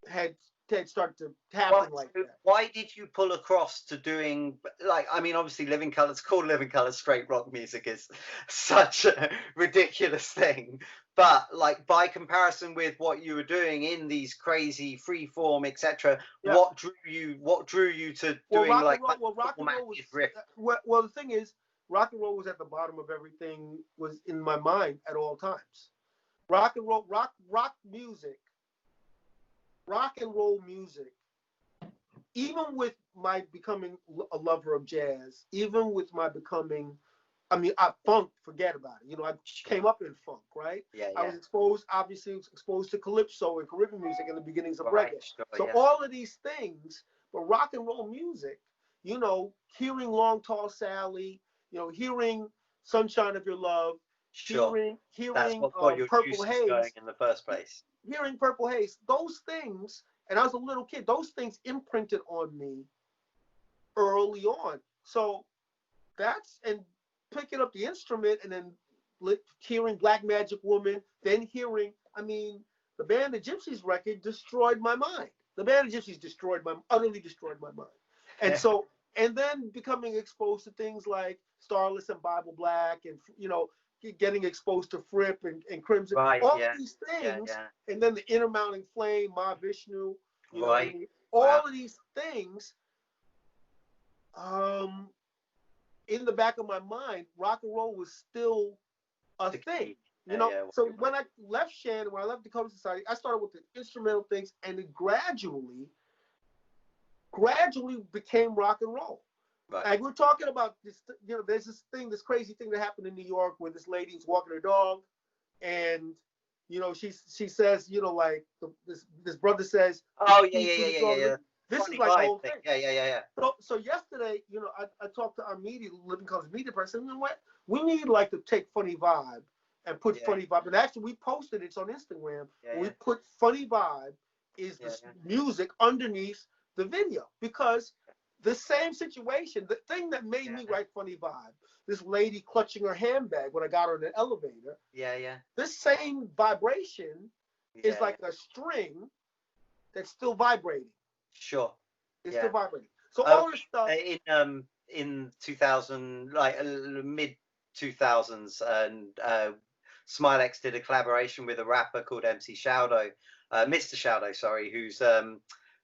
had started to happen like that. Why did you pull across to doing, like, I mean, obviously Living Colour's called Living Colour, straight rock music is such a ridiculous thing. But like by comparison with what you were doing in these crazy freeform, etc., Yeah. what drew you to doing like rock and roll was riff? well, the thing is, rock and roll was at the bottom of everything, was in my mind at all times. Rock and roll, rock music, rock and roll music, even with my becoming a lover of jazz, even with my becoming, funk, forget about it. You know, I came up in funk, right? Yeah, I was obviously exposed to calypso and Caribbean music in the beginnings of reggae. Sure, so all of these things, but rock and roll music, you know, hearing Long Tall Sally, you know, hearing Sunshine of Your Love, hearing that's what got your Purple Haze going in the first place. Hearing Purple Haze, those things, and I was a little kid, those things imprinted on me early on. So and picking up the instrument and then hearing Black Magic Woman, then hearing, the Band of Gypsies record destroyed my mind. The Band of Gypsies utterly destroyed my mind. And so, and then becoming exposed to things like Starless and Bible Black and, you know, getting exposed to Fripp and Crimson, all these things, and then the Inner Mounting Flame, Ma Vishnu, you know what I mean? All of these things, in the back of my mind, rock and roll was still a thing, you know? So when I left Shannon, when I left the Coding Society, I started with the instrumental things, and it gradually became rock and roll. Right. Like we're talking about this, you know, there's this crazy thing that happened in New York where this lady is walking her dog, and you know she says, you know, like this brother says, oh yeah. This Funny is like the whole thing. Yeah. So yesterday, you know, I talked to our Living Colors media person. You know what? We need like to take Funny Vibe and put Funny Vibe. And actually, we posted it on Instagram. We put Funny Vibe is the music underneath the video, because the same situation, the thing that made me write Funny Vibe, this lady clutching her handbag when I got her in the elevator. This same vibration is like a string that's still vibrating. Sure. It's still vibrating. So all this stuff in 2000, like mid 2000s, and Smilex did a collaboration with a rapper called MC Shaudo, Mr. Shaudo, sorry, who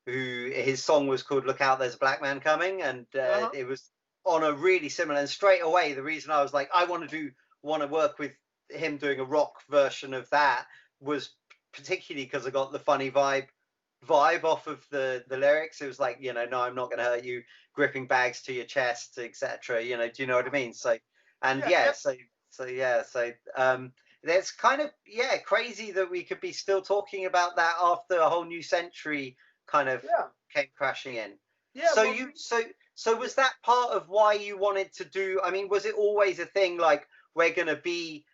his song was called "Look Out, There's a Black Man Coming," and it was on a really similar. And straight away, the reason I was like, I want to work with him doing a rock version of that was particularly because I got the Funny Vibe off of the lyrics. It was like, you know, no, I'm not going to hurt you, gripping bags to your chest, etc. You know, do you know what I mean? So, and it's kind of crazy that we could be still talking about that after a whole new century kind of came crashing in. So was that part of why you wanted to do? I mean, was it always a thing like we're going to be?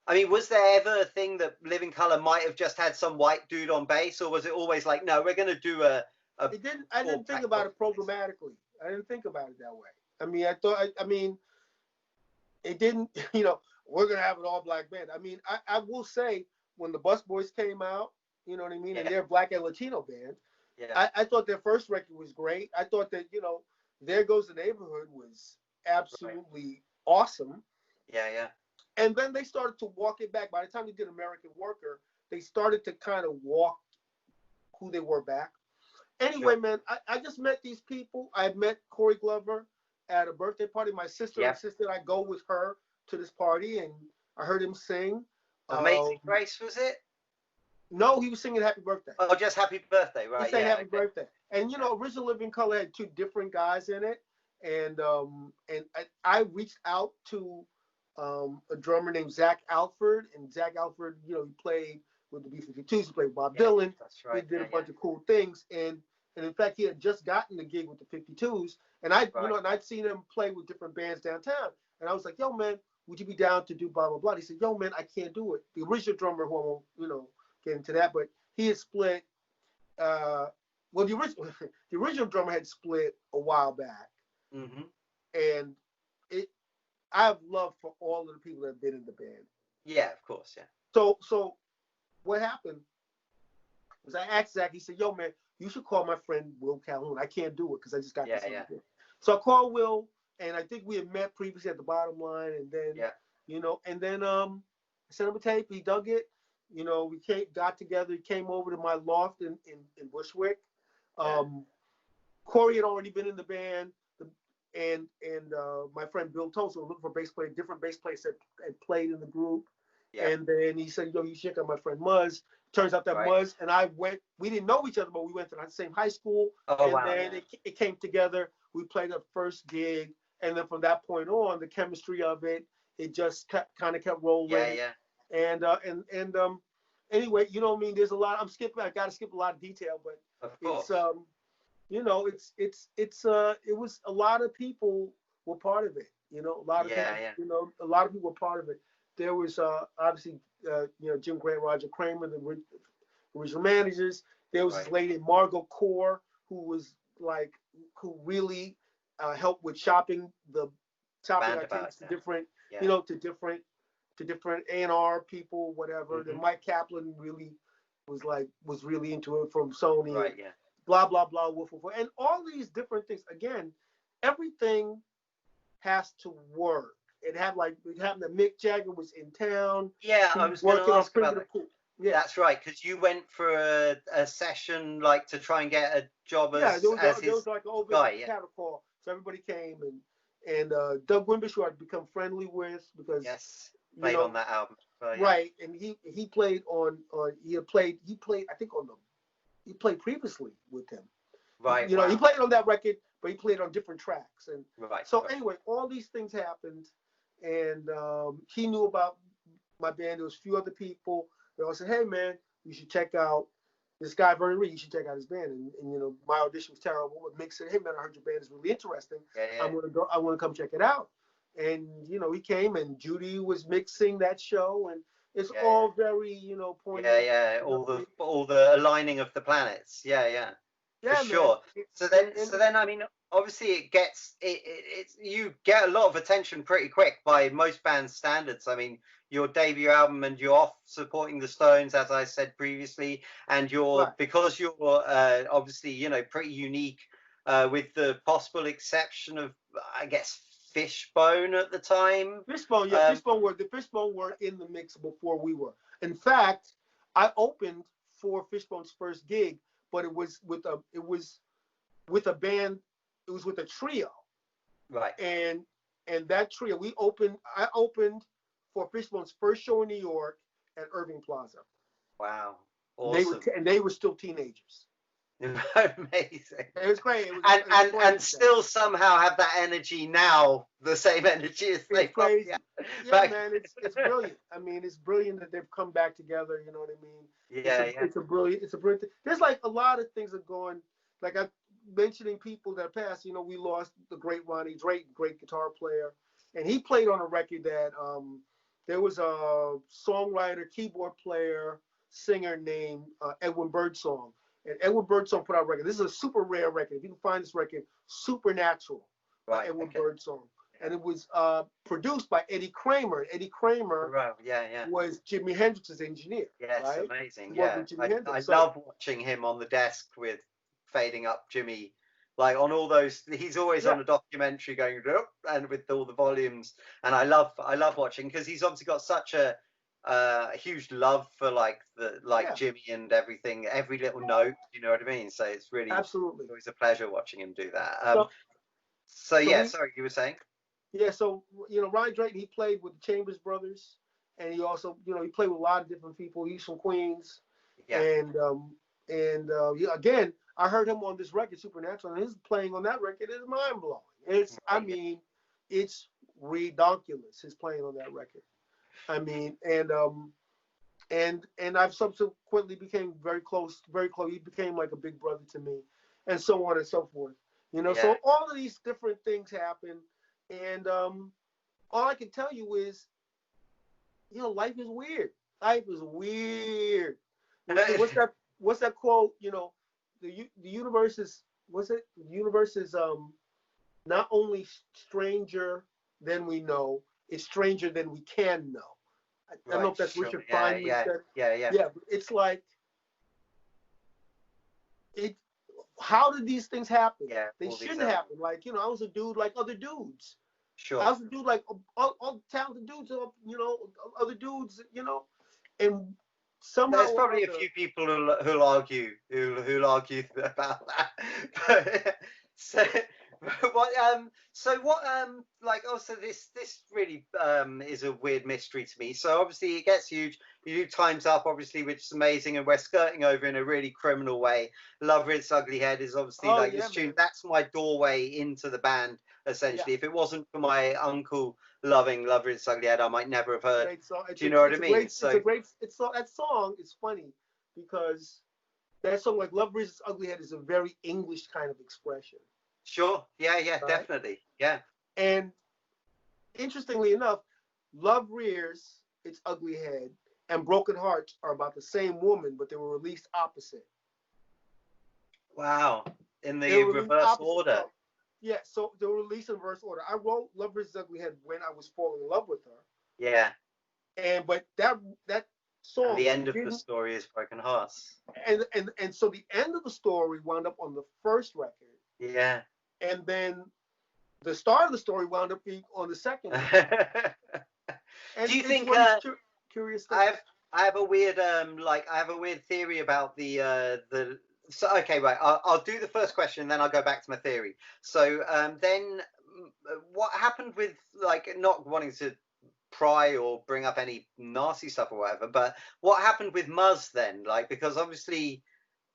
I mean, was there ever a thing that Living Colour might have just had some white dude on bass, or was it always like, no, we're going to do a I didn't think about it programmatically. I didn't think about it that way. I mean, it didn't, you know, we're going to have an all black band. I mean, I will say when the Bus Boys came out, you know what I mean, and they're Black and Latino band, I thought their first record was great. I thought that, you know, There Goes the Neighborhood was absolutely awesome. And then they started to walk it back. By the time they did American Worker, they started to kind of walk who they were back. Anyway, man, I just met these people. I had met Corey Glover at a birthday party. My sister insisted I go with her to this party, and I heard him sing. Amazing Grace, was it? No, he was singing Happy Birthday. Oh, just Happy Birthday, He right? sang Yeah. Happy Birthday. And, you know, Original Living Color had two different guys in it. And I reached out to a drummer named Zach Alford. And Zach Alford, you know, he played with the B-52s. He played with Bob Dylan. That's right. He did a bunch of cool things. And in fact, he had just gotten the gig with the 52s. And you know, and I'd seen him play with different bands downtown. And I was like, yo, man, would you be down to do blah, blah, blah? He said, yo, man, I can't do it. The original drummer, who I won't, you know, get into that, but he had split. Well, the original drummer had split a while back. Mm-hmm. And I have love for all of the people that have been in the band. Yeah, of course, yeah. So what happened was I asked Zach, he said, yo, man, you should call my friend Will Calhoun. I can't do it because I just got this. So I called Will, and I think we had met previously at the Bottom Line, and then, you know, and then I sent him a tape. He dug it. You know, we got together. He came over to my loft in Bushwick. Corey had already been in the band, and my friend Bill Toast was looking for bass player. Different bass players had played in the group. Yeah. And then he said, yo, you should check out my friend Muzz. Turns out that Muzz and I we didn't know each other, but we went to the same high school. Then it came together. We played our first gig. And then from that point on, the chemistry of it just kind of kept rolling. And anyway, you know what I mean? There's a lot. I got to skip a lot of detail, but it's you know, it was a lot of people were part of it. You know, a lot of people, you know, a lot of people were part of it. There was obviously you know, Jim Grant, Roger Kramer, the original managers. There was this lady Margot Core who really helped with shopping our tapes to different, you know, to different A&R people, whatever. Mm-hmm. Then Mike Kaplan really was really into it from Sony. Right, blah, blah, blah, woof, woof. And all these different things. Again, everything has to work. It happened that Mick Jagger was in town. Yeah, I was going to ask about that. Yeah. That's right, because you went for a session like to try and get a job as there his was like an guy. cattle call. So everybody came, and Doug Wimbish, who I'd become friendly with because played on that album. So, right, and he played he played previously with him. Right. You know, he played on that record, but he played on different tracks. And so anyway, all these things happened, and he knew about my band. There was a few other people. They all said, "Hey, man, you should check out this guy, Vernon Reid. You should check out his band." And you know, my audition was terrible. But Mick said, "Hey, man, I heard your band is really interesting. I'm gonna go. I want to come check it out." And you know, he came, and Judy was mixing that show, and it's all very, you know, poignant. All the aligning of the planets. Yeah, for sure. So then, I mean, obviously, you get a lot of attention pretty quick by most bands' standards. I mean, your debut album, and you're off supporting the Stones, as I said previously, and because you're obviously, you know, pretty unique, with the possible exception of, I guess, Fishbone at the time. Fishbone, Fishbone were in the mix before we were. In fact, I opened for Fishbone's first gig, but it was with a band. It was with a trio. Right. And that trio, I opened for Fishbone's first show in New York at Irving Plaza. Wow. Awesome. They were still teenagers. Amazing. It was great. And still somehow have that energy now, the same energy as they crazy. Man, it's brilliant. I mean, it's brilliant that they've come back together. You know what I mean? It's a brilliant thing. There's like a lot of things that going. Like I'm mentioning people that passed. You know, we lost the great Ronnie Drake, great guitar player, and he played on a record that there was a songwriter, keyboard player, singer named Edwin Birdsong. And Edwin Birdsong put out a record. This is a super rare record. If you can find this record, Supernatural by Edwin Birdsong. And it was produced by Eddie Kramer. Eddie Kramer was Jimi Hendrix's engineer. Yes, right? Amazing. I love watching him on the desk with fading up Jimmy. Like on all those, he's always on a documentary going and with all the volumes. And I love watching because he's obviously got such a huge love for Jimmy and everything, every little note, you know what I mean? So it's really absolutely always a pleasure watching him do that. Sorry, you were saying? Yeah, so you know, Ronnie Drayton, he played with the Chambers Brothers, and he also, you know, he played with a lot of different people. He's from Queens, Yeah. Yeah, again, I heard him on this record, Supernatural, and his playing on that record is mind blowing. I mean, it's redonkulous. His playing on that record. I mean, and I've subsequently became very close, very close. He became like a big brother to me, and so on and so forth. You know, so all of these different things happen, and all I can tell you is, you know, life is weird. Life is weird. What's that quote? You know, the universe is, what's it? The universe is not only stranger than we know, it's stranger than we can know. I don't know if that's Richard Feynman said. Yeah, but it's like it. How did these things happen? Yeah, they shouldn't happen. Like, you know, I was a dude like other dudes. Sure. I was a dude like all talented dudes, you know, other dudes, you know, and somehow there's probably a few people who'll argue about that. But, like also this really is a weird mystery to me. So obviously it gets huge. You do Time's Up, obviously, which is amazing, and we're skirting over in a really criminal way. Love Rid's Ugly Head is obviously this tune. That's my doorway into the band, essentially. If it wasn't for my uncle loving Love Rid's Ugly Head, I might never have heard. Do you know what I mean? That song is funny because that song, like Love Rid's Ugly Head, is a very English kind of expression. Sure. Yeah, right? Definitely. Yeah. And interestingly enough, Love Rears Its Ugly Head and Broken Hearts are about the same woman, but they were released opposite. Wow. In the reverse order. Yeah, so they were released in reverse order. I wrote Love Rears Its Ugly Head when I was falling in love with her. Yeah. But that song. And the end of the story is Broken Hearts. And so the end of the story wound up on the first record. Yeah. And then the start of the story wound up being on the second. Do you think? Curious thing. I have a weird theory about the. So okay, right. I'll do the first question, and then I'll go back to my theory. So then, what happened with like not wanting to pry or bring up any nasty stuff or whatever, but what happened with Muzz then? Like, because obviously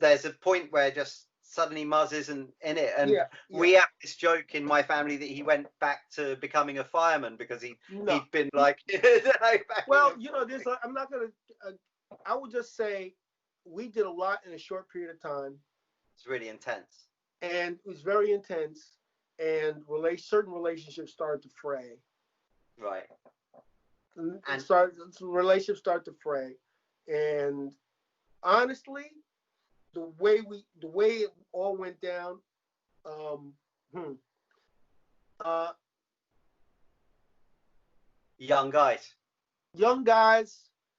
there's a point where just suddenly Muzz isn't in it, and we have this joke in my family that he went back to becoming a fireman because he'd been like well, you know, I'm not gonna I would just say we did a lot in a short period of time. It's really intense, and it was very intense, and certain relationships started to fray, right, and relationships start to fray, and honestly, the way it all went down, young guys,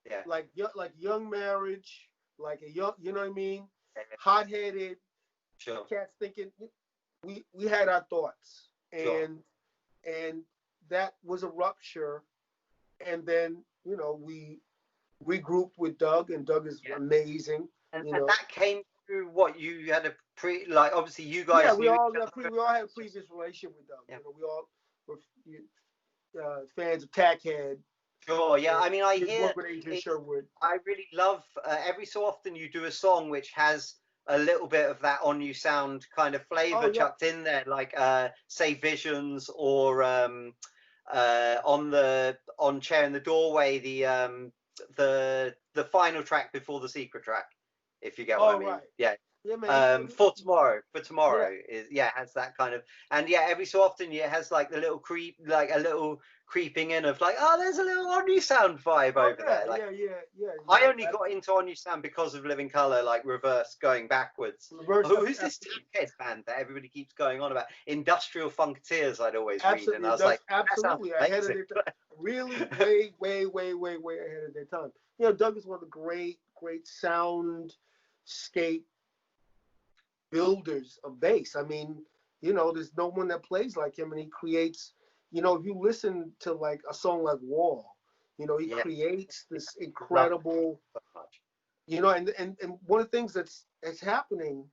yeah, like young marriage, like a young, you know what I mean, hot-headed, sure, cats thinking. We had our thoughts, and that was a rupture, and then you know we regrouped with Doug, and Doug is amazing. And that came through what you had obviously you guys. Yeah, we all had a previous relationship with Doug. Yeah. You know, we all were fans of Tackhead. Sure, yeah. I mean, I really love every so often you do a song which has a little bit of that On You Sound kind of flavor chucked in there, like say Visions or on Chair in the Doorway, the final track before the secret track, if you get what I mean. Right. Yeah. For tomorrow has that kind of, and every so often it has like the little creeping in of like, oh, there's a little On You Sound vibe over there. Like, I only got into On You Sound because of Living Colour, like reverse going backwards. Who's this Tackhead band that everybody keeps going on about? Industrial Funketeers, I'd always read, and I was like, absolutely ahead of their time. Really, way ahead of their time. You know, Doug is one of the great soundscape builders of bass. I mean, you know, there's no one that plays like him, and he creates, you know, if you listen to like a song like Wall, you know, he creates this incredible, you know, and one of the things that's happening,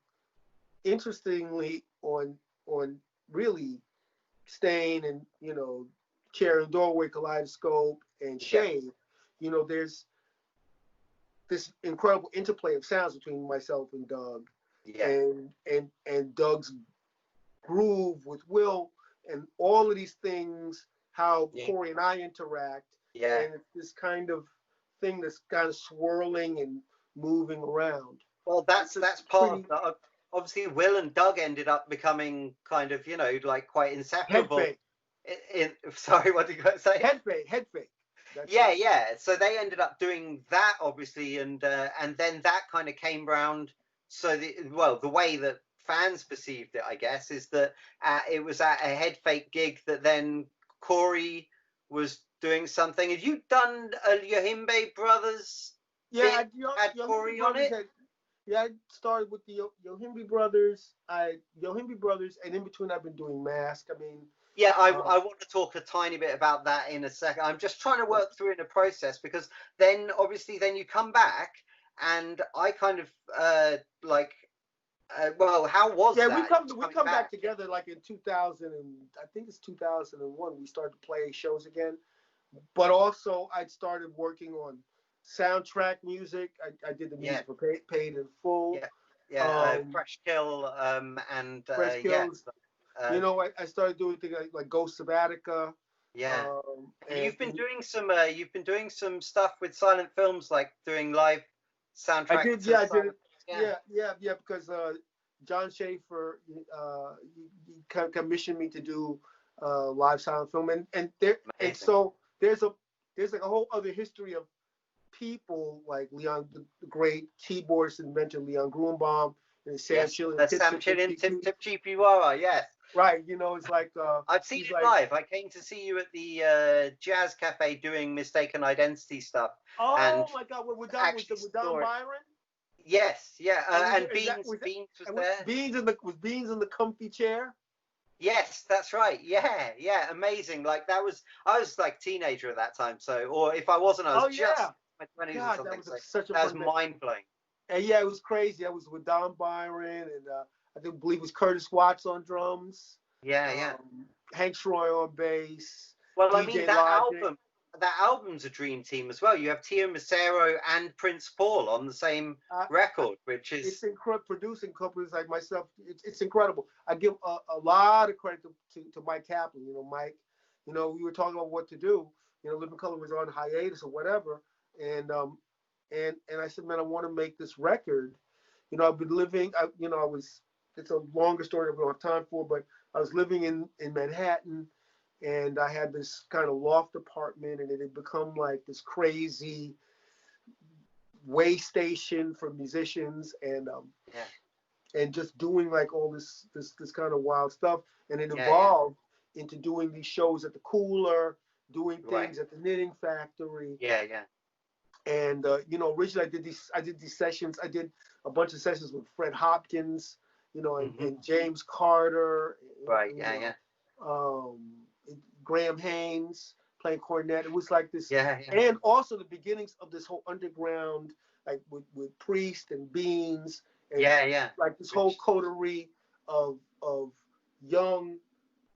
interestingly, on really Stain and, you know, Chair and Doorway, Kaleidoscope, and Shade, you know, there's this incredible interplay of sounds between myself and Doug, Yeah. and Doug's groove with Will, and all of these things, how Yeah. Corey and I interact, Yeah. and it's this kind of thing that's kind of swirling and moving around. Well, that's part Pretty of the, obviously Will and Doug ended up becoming kind of, you know, like quite head inseparable. fake, Sorry, what did you say? head fake, head fake. That's Yeah, it. yeah. So they ended up doing that, obviously, and then that kind of came round. So the way that fans perceived it, I guess, is that it was at a head fake gig that then Corey was doing something. Have you done a Yohimbe Brothers Yeah, bit? Had Yohimbe Corey on Brothers it? had. Yeah, I started with the Yohimbe Brothers. Yohimbe Brothers, and in between, I've been doing Mask. I mean, Yeah, I want to talk a tiny bit about that in a second. I'm just trying to work through in a process, because then obviously then you come back and I kind of well, how was yeah, that we coming come back back? together like in 2000, and I think it's 2001. We started to play shows again, but also I started working on soundtrack music. I did the Yeah, music for Paid in Full. yeah, yeah. Fresh Kill, and Fresh yeah, Kills. uh, I started doing things like Ghost Sabatica. yeah. And And you've been doing some stuff with silent films, like doing live I soundtrack did, to yeah, I did silent it. films. Yeah, because John Schaefer he commissioned me to do live silent film, Yeah, and amazing. so there's like a whole other history of people like Leon, the great keyboardist and inventor Leon Grunbaum, and Sam Yes, Chillin, the Tip Sam Tip Tip Chillin Tip. Tip Tip Chipiwara. Yes. Right, it's like I've seen he's it like, live. I came to see you at the Jazz Cafe doing Mistaken Identity stuff, oh and my God, actually with Don saw it. Byron, Yes, yeah, and and Beans was and there. Beans in the comfy chair. Yes, that's right. Yeah, yeah, amazing. Like I was like teenager at that time. So, or if I wasn't, I was Oh just yeah, in my 20s or God, that something. was So such a that was fun day. mind blowing. And yeah, it was crazy. I was with Don Byron, and believe it was Curtis Watts on drums, Yeah, yeah. Hank Troy on bass, Well, I mean DJ Logic. that album's a dream team as well. You have Tio Macero and Prince Paul on the same I, record, which it's is incredible. Producing companies like myself, it's incredible. I give a lot of credit to Mike Kaplan. Mike. We were talking about what to do. Living Color was on hiatus or whatever, and I said, man, I want to make this record. I've been living. I was. It's a longer story that we don't have time for, but I was living in Manhattan, and I had this kind of loft apartment, and it had become like this crazy way station for musicians, yeah, and just doing like all this kind of wild stuff, and it yeah, yeah. evolved into doing these shows at the Cooler, doing Right. things at the Knitting Factory. Yeah, yeah. And originally I did these sessions. I did a bunch of sessions with Fred Hopkins, Hmm. and James Carter, Right. Yeah, yeah. um, Graham Haynes playing cornet. It was like this, Yeah, yeah. and also the beginnings of this whole underground, like with Priest and Beans, and Yeah, yeah. like this whole Which coterie of young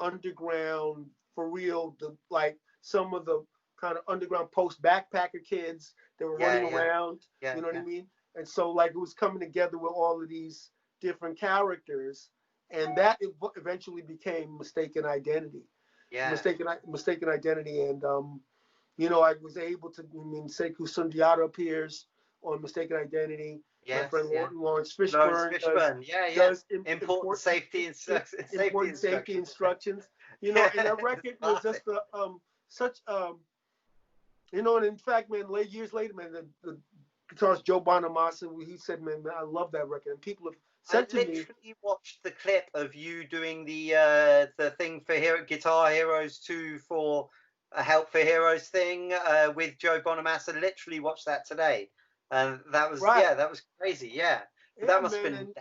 underground, for real, like some of the kind of underground post backpacker kids that were yeah, running yeah. around. Yeah, You know what I yeah. mean? And so like it was coming together with all of these different characters, and that eventually became Mistaken Identity. Yeah. Mistaken Identity, and I was able to. I mean, Sekou Sundiata appears on Mistaken Identity. My Yes, friend yeah. Lawrence Lawrence Fishburne Fishburne. Yeah, yeah. does Important safety important safety instructions. instructions. Yeah, And that it's record was classic. just such and in fact, man, years later, man, the guitarist Joe Bonamassa, he said, man, I love that record, and people have I said to me, literally watched the clip of you doing the thing for Guitar Heroes 2 for a Help for Heroes thing with Joe Bonamassa. Literally watched that today, and right, that was crazy. Yeah, but yeah, that must have man, been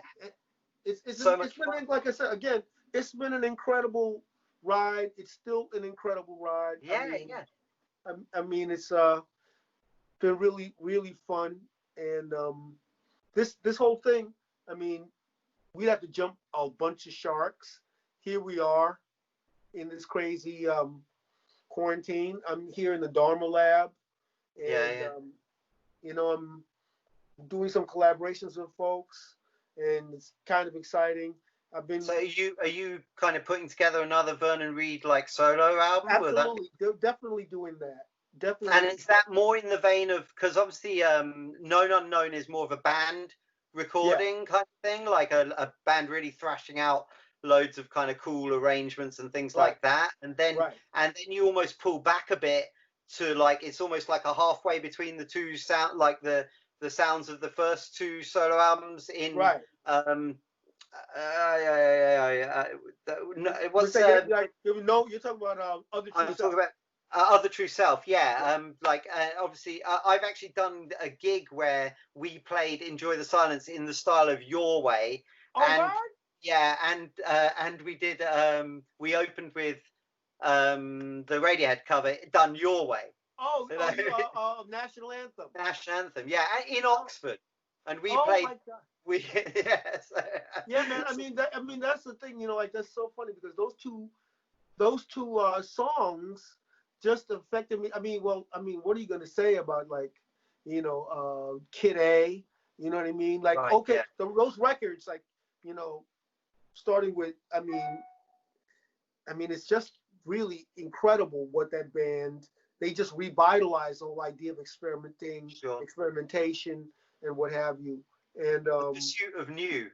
and so it's much been, fun. like I said again, it's been an incredible ride. It's still an incredible ride. Yeah, yeah, I mean, it's been really, really fun, and this whole thing. I mean, we'd have to jump a bunch of sharks. Here we are in this crazy quarantine. I'm here in the Dharma Lab, yeah, and yeah. I'm doing some collaborations with folks, and it's kind of exciting. I've been So are you kind of putting together another Vernon Reid like solo album? Will that be, absolutely, they're definitely doing that. Definitely. and is that more in the vein of, because obviously Known Unknown is more of a band Yeah. recording kind of thing, like a band really thrashing out loads of kind of cool arrangements and things Right. like that, Right. and then you almost pull back a bit to, like, it's almost like a halfway between the two sound, like the sounds of the first two solo albums in Right. no, it But was say that like no, you're talking about other true I'm self. talking about Other True Self, yeah. Yeah. Like obviously, I've actually done a gig where we played "Enjoy the Silence" in the style of Your Way, Oh, and word? yeah, and we did we opened with the Radiohead cover done Your Way, Oh, you know, oh, you national anthem. national anthem, yeah, in Oh, Oxford, and we oh played my God. yes, Yeah, man. I mean that's the thing, like that's so funny because those two songs just affected me. I mean, well, I mean, what are you gonna say about like, Kid A? You know what I mean? Like, right, okay, yeah, those records, like, starting with, I mean, it's just really incredible what that band, they just revitalized the whole idea of sure. experimentation, and what have you. And The Pursuit of New.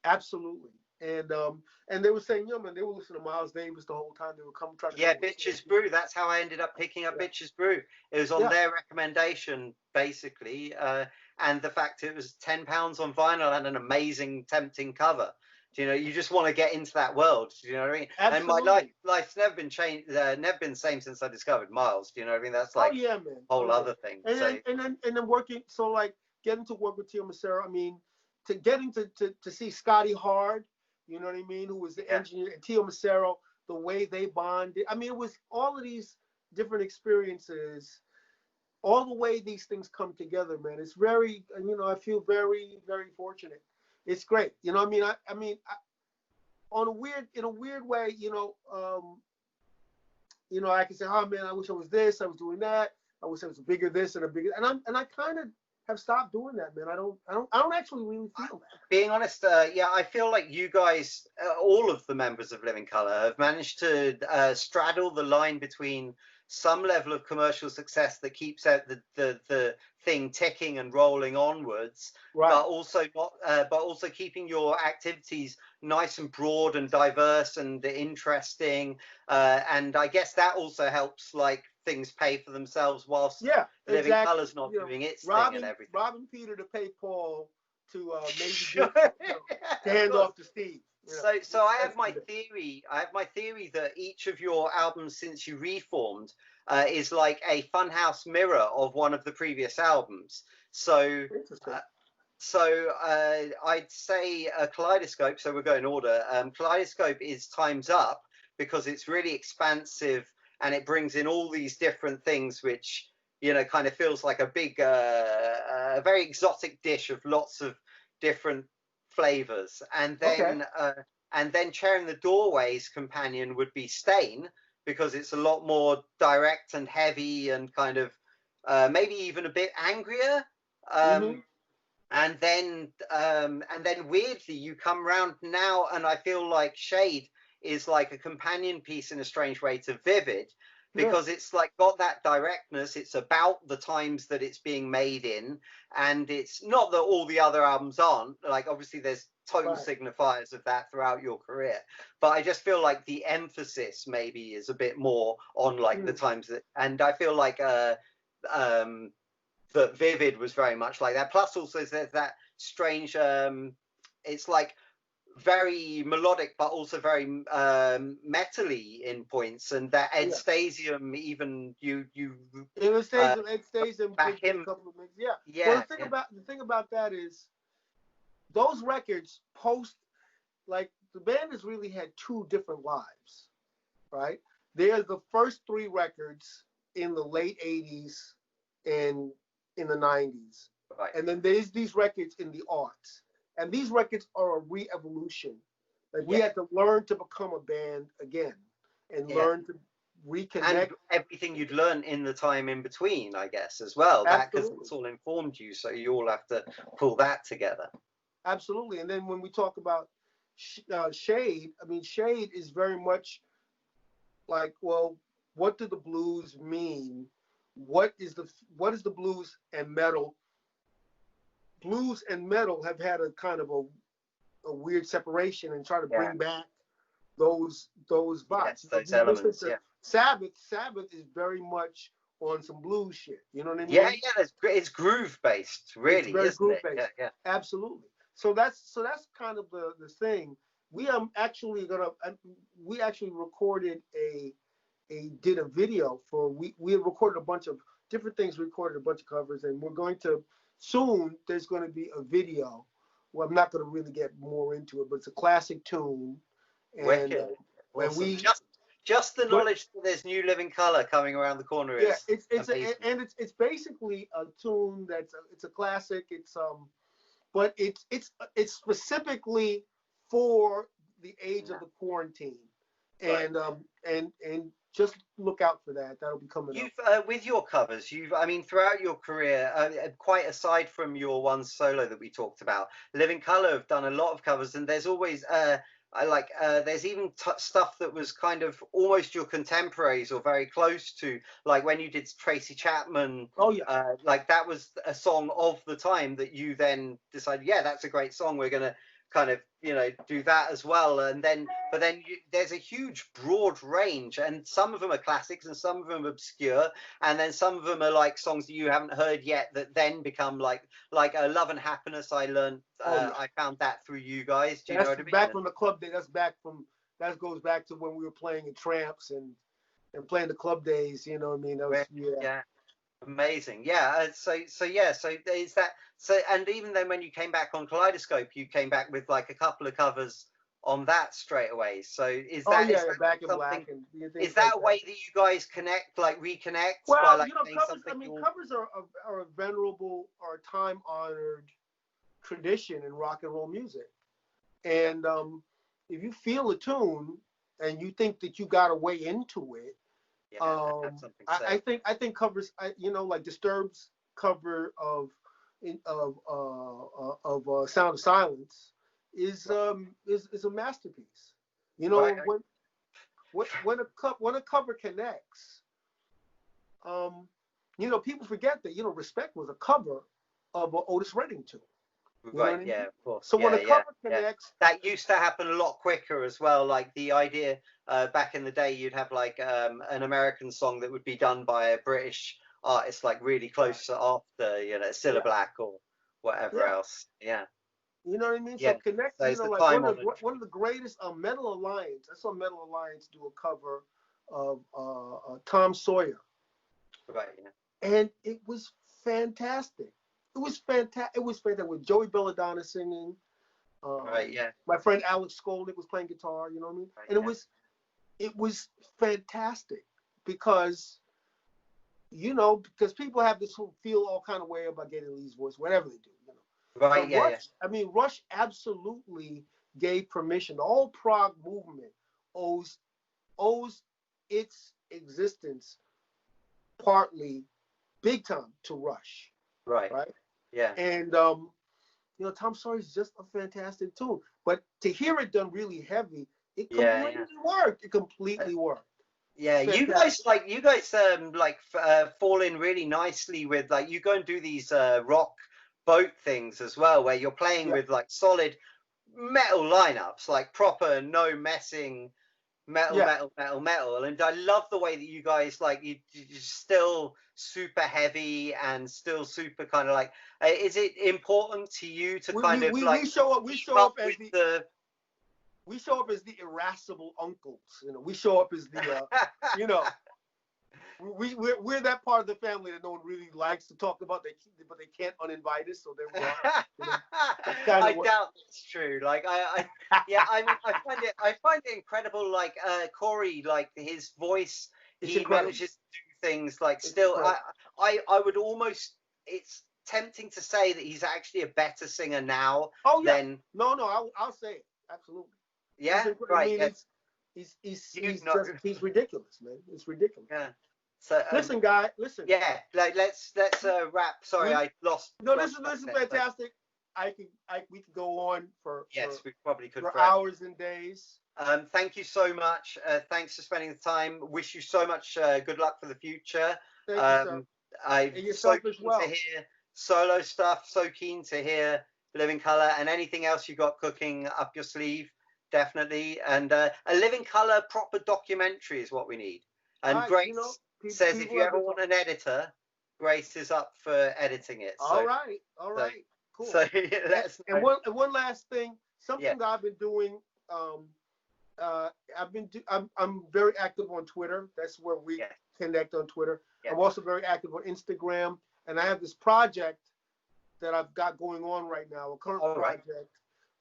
absolutely. And they were saying, man, they were listening to Miles Davis the whole time. They were trying to come Yeah, up with Bitches songs. Brew. That's how I ended up picking up Yeah. Bitches Brew. It was on Yeah. their recommendation, basically, and the fact it was £10 on vinyl and an amazing, tempting cover. You just want to get into that world. Do you know what I mean? And my Absolutely. life's never been changed, never been the same since I discovered Miles. Do you know what I mean? That's Oh like yeah, man. a Oh whole yeah. other thing. And So then working, so like getting to work with Tio Macero. I mean, to getting to see Scotty Hard, you know what I mean, who was the yeah, engineer, and Tio Macero, the way they bonded. I mean, it was all of these different experiences, all the way these things come together, man. It's very, I feel very, very fortunate. It's great. You know what I mean? In a weird way, I can say, oh man, I wish I was this, I was doing that, I wish I was bigger this and a bigger, and I kind of have stopped doing that, man. I don't actually really feel that. being honest, yeah, I feel like you guys, all of the members of Living Colour, have managed to straddle the line between some level of commercial success that keeps out the thing ticking and rolling onwards, Right. but also not, but also keeping your activities nice and broad and diverse and interesting. And I guess that also helps, like, things pay for themselves whilst Yeah, Living exactly. Colour's not doing its thing and Robbing everything. robbing Peter to pay Paul to maybe Sure. get to Of hand course. off to Steve. So I have That's my theory. I have my theory that each of your albums since you reformed is like a funhouse mirror of one of the previous albums. So interesting. uh, I'd say Kaleidoscope. So we're going in order. Kaleidoscope is Time's Up because it's really expansive and it brings in all these different things, which kind of feels like a big, a very exotic dish of lots of different flavors. Okay. And then Sharing the Doorway's companion would be Stain because it's a lot more direct and heavy and kind of maybe even a bit angrier. Mm-hmm. And then weirdly you come round now, and I feel like Shade is like a companion piece in a strange way to Vivid, Yeah. because it's like got that directness. It's about the times that it's being made in, and it's not that all the other albums aren't, like, obviously there's total Right. signifiers of that throughout your career, but I just feel like the emphasis maybe is a bit more on like the times that, and I feel like um that Vivid was very much like that. Plus, also there's that strange. It's like very melodic, but also very metally in points, and that Ed Yeah. Stasium even you It stays in back a him. couple of minutes. Yeah. Well, Yeah, the thing about that is those records like the band has really had two different lives, right? There's the first three records in the late '80s and in the '90s, right. and then there's these records in the aughts, and these records are a re-evolution. Like we Yeah, had to learn to become a band again, and yeah, learn to reconnect. And everything you'd learned in the time in between, I guess, as well. That, because Absolutely. it's all informed you, so you all have to pull that together. Absolutely. And then when we talk about shade, I mean, shade is very much like, well, what do the blues mean? What is the blues and metal? Blues and metal have had a kind of a weird separation, and try to Yeah. bring back those vibes. Yes, those You listen elements. to Yeah. Sabbath is very much on some blues shit. You know what I mean? Yeah, yeah. It's groove based, It's really, very isn't groove it? based. Yeah, yeah. Absolutely. So that's kind of the thing. We actually we actually recorded did a video for we had recorded a bunch of different things, recorded a bunch of covers, and we're going to soon. There's going to be a video. Well, I'm not going to really get more into it, but it's a classic tune, and Wicked. and Awesome. we Just the but knowledge that there's New Living Color coming around the corner yeah, is it's amazing. it's basically a tune it's a classic. But it's specifically for the age of the quarantine, and Right. and just look out for that. That'll be coming up. You've with your covers, I mean, throughout your career, quite aside from your one solo that we talked about, Living Color have done a lot of covers, and there's always there's even stuff that was kind of almost your contemporaries or very close to, like when you did Tracy Chapman. Oh yeah. Like that was a song of the time that you then decided, yeah, that's a great song. We're gonna kind of do that as well, and then there's a huge broad range, and some of them are classics and some of them are obscure, and then some of them are like songs that you haven't heard yet that then become like Love and Happiness. I learned Oh yeah. I found that through you guys. Do you know That's what I mean? back from the club day. That goes back to when we were playing in Tramps and playing the club days. You know what I mean? That was, yeah. Yeah. Amazing. Yeah. So there's that. So, and even then when you came back on Kaleidoscope, you came back with like a couple of covers on that straight away. So is Oh that yeah, is that Back in something? Black and Is things that like a that. way that you guys reconnect by Well, like saying covers. something? I mean, covers are a venerable or time honored tradition in rock and roll music. And if you feel a tune and you think that you got a way into it, That's something to say. I think covers, like Disturbed's cover of Sound of Silence is a masterpiece. You know, Right. when a cover connects, people forget that Respect was a cover of an Otis Redding tune. You know what I mean? Yeah, of course. So Yeah, when a yeah, cover yeah. connects, That used to happen a lot quicker as well. Like the idea back in the day, you'd have like an American song that would be done by a British artist, like really right. close after, Cilla Yeah, Black or whatever yeah. else. Yeah, You know what I mean? So yeah. connect, So it's the like time honored. one of the greatest Metal Alliance. I saw Metal Alliance do a cover of Tom Sawyer, Right. Yeah. and it was fantastic. It was fantastic. It was fantastic with Joey Belladonna singing. Right. Yeah. My friend Alex Skolnick was playing guitar. You know what I mean? Right, And yeah. it was fantastic because because people have this whole feel all kind of way about Geddy Lee's voice, whatever they do. Right. But Yeah. Yeah. Rush absolutely gave permission. The whole prog movement owes its existence partly, big time, to Rush. Right. Right? Yeah. And Tom Sawyer's just a fantastic tune. But to hear it done really heavy, it Yeah. completely Yeah. worked. It completely worked. Yeah, you guys fall in really nicely with, like, you go and do these rock boat things as well, where you're playing Yeah. with like solid metal lineups, like proper no messing metal, Yeah. metal, and I love the way that you guys you're still super heavy and still super kind of like. Is it important to you to We show up. We show up as the we show up as the irascible uncles. We show up as the we're that part of the family that no one really likes to talk about. But they can't uninvite us, so there we are. I doubt it's true. Like I mean, I find it incredible. Like Corey, like his voice, he manages to do things like still. I would almost. It's tempting to say that he's actually a better singer now. Oh yeah. Than No, I'll say it absolutely. Yeah. Right. I mean, he's ridiculous, man. It's ridiculous. Yeah. So listen, guy, listen. Yeah, let's wrap. Sorry, I lost. No, this is fantastic. We could go on we probably could for hours and days. Thank you so much. Thanks for spending the time. Wish you so much good luck for the future. Thank you, sir. I'm so keen well. to hear solo stuff. So keen to hear Living Color and anything else you got cooking up your sleeve. Definitely. And a Living Color proper documentary is what we need. And Grace says if you ever want an editor, Grace is up for editing it. So, all right. Cool. So and one last thing, something that I've been doing. I'm very active on Twitter. That's where we connect on Twitter. I'm also very active on Instagram, and I have this project that I've got going on right now, a current project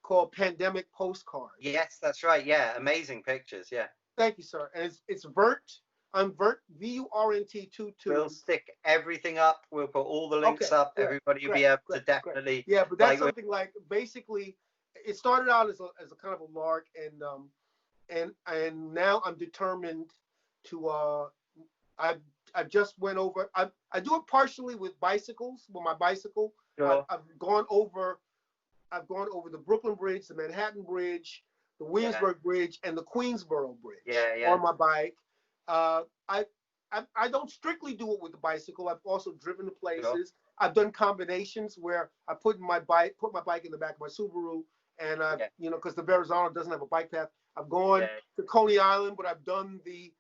called Pandemic Postcards. Yes, that's right. Yeah, amazing pictures. Yeah. Thank you, sir. And it's Vert. I'm Vert, VURNT22. We'll stick everything up. We'll put all the links up. Everybody will be able to definitely. Yeah, but that's something like basically, it started out as a kind of a lark, and now I'm determined to. I just went over. I do it partially with bicycles, with my bicycle. Sure. I've gone over the Brooklyn Bridge, the Manhattan Bridge, the Williamsburg Bridge, and the Queensboro Bridge on my bike. I don't strictly do it with the bicycle. I've also driven to places. Sure. I've done combinations where I put my bike in the back of my Subaru, and because the Verrazano doesn't have a bike path. I've gone to Coney Island, but I've done the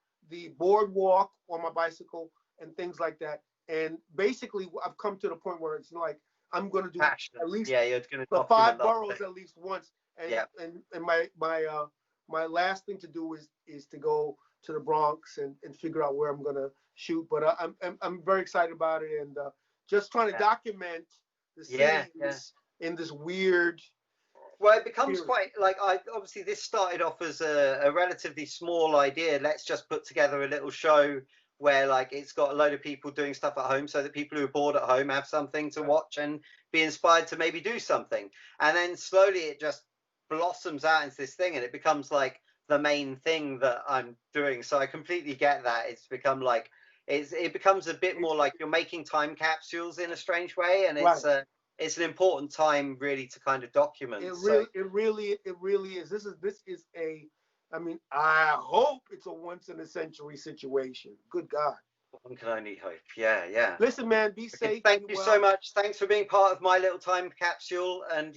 boardwalk on my bicycle and things like that. And basicly, I've come to the point where it's like I'm going to do at least the 5 boroughs at least once. And my last thing to do is to go to the Bronx and figure out where I'm going to shoot. But I'm very excited about it, and just trying to document the scenes in this weird. Well, it becomes quite like obviously this started off as a relatively small idea. Let's just put together a little show where like it's got a load of people doing stuff at home so that people who are bored at home have something to watch and be inspired to maybe do something. And then slowly it just blossoms out into this thing, and it becomes like the main thing that I'm doing. So I completely get that. It's become like it becomes a bit more like you're making time capsules in a strange way, and it's an important time really to kind of document. It really is. This is a. I mean, I hope it's a once in a century situation. Good God. One can only hope. Yeah. Listen, man, be safe. Thank you so much. Thanks for being part of my little time capsule. And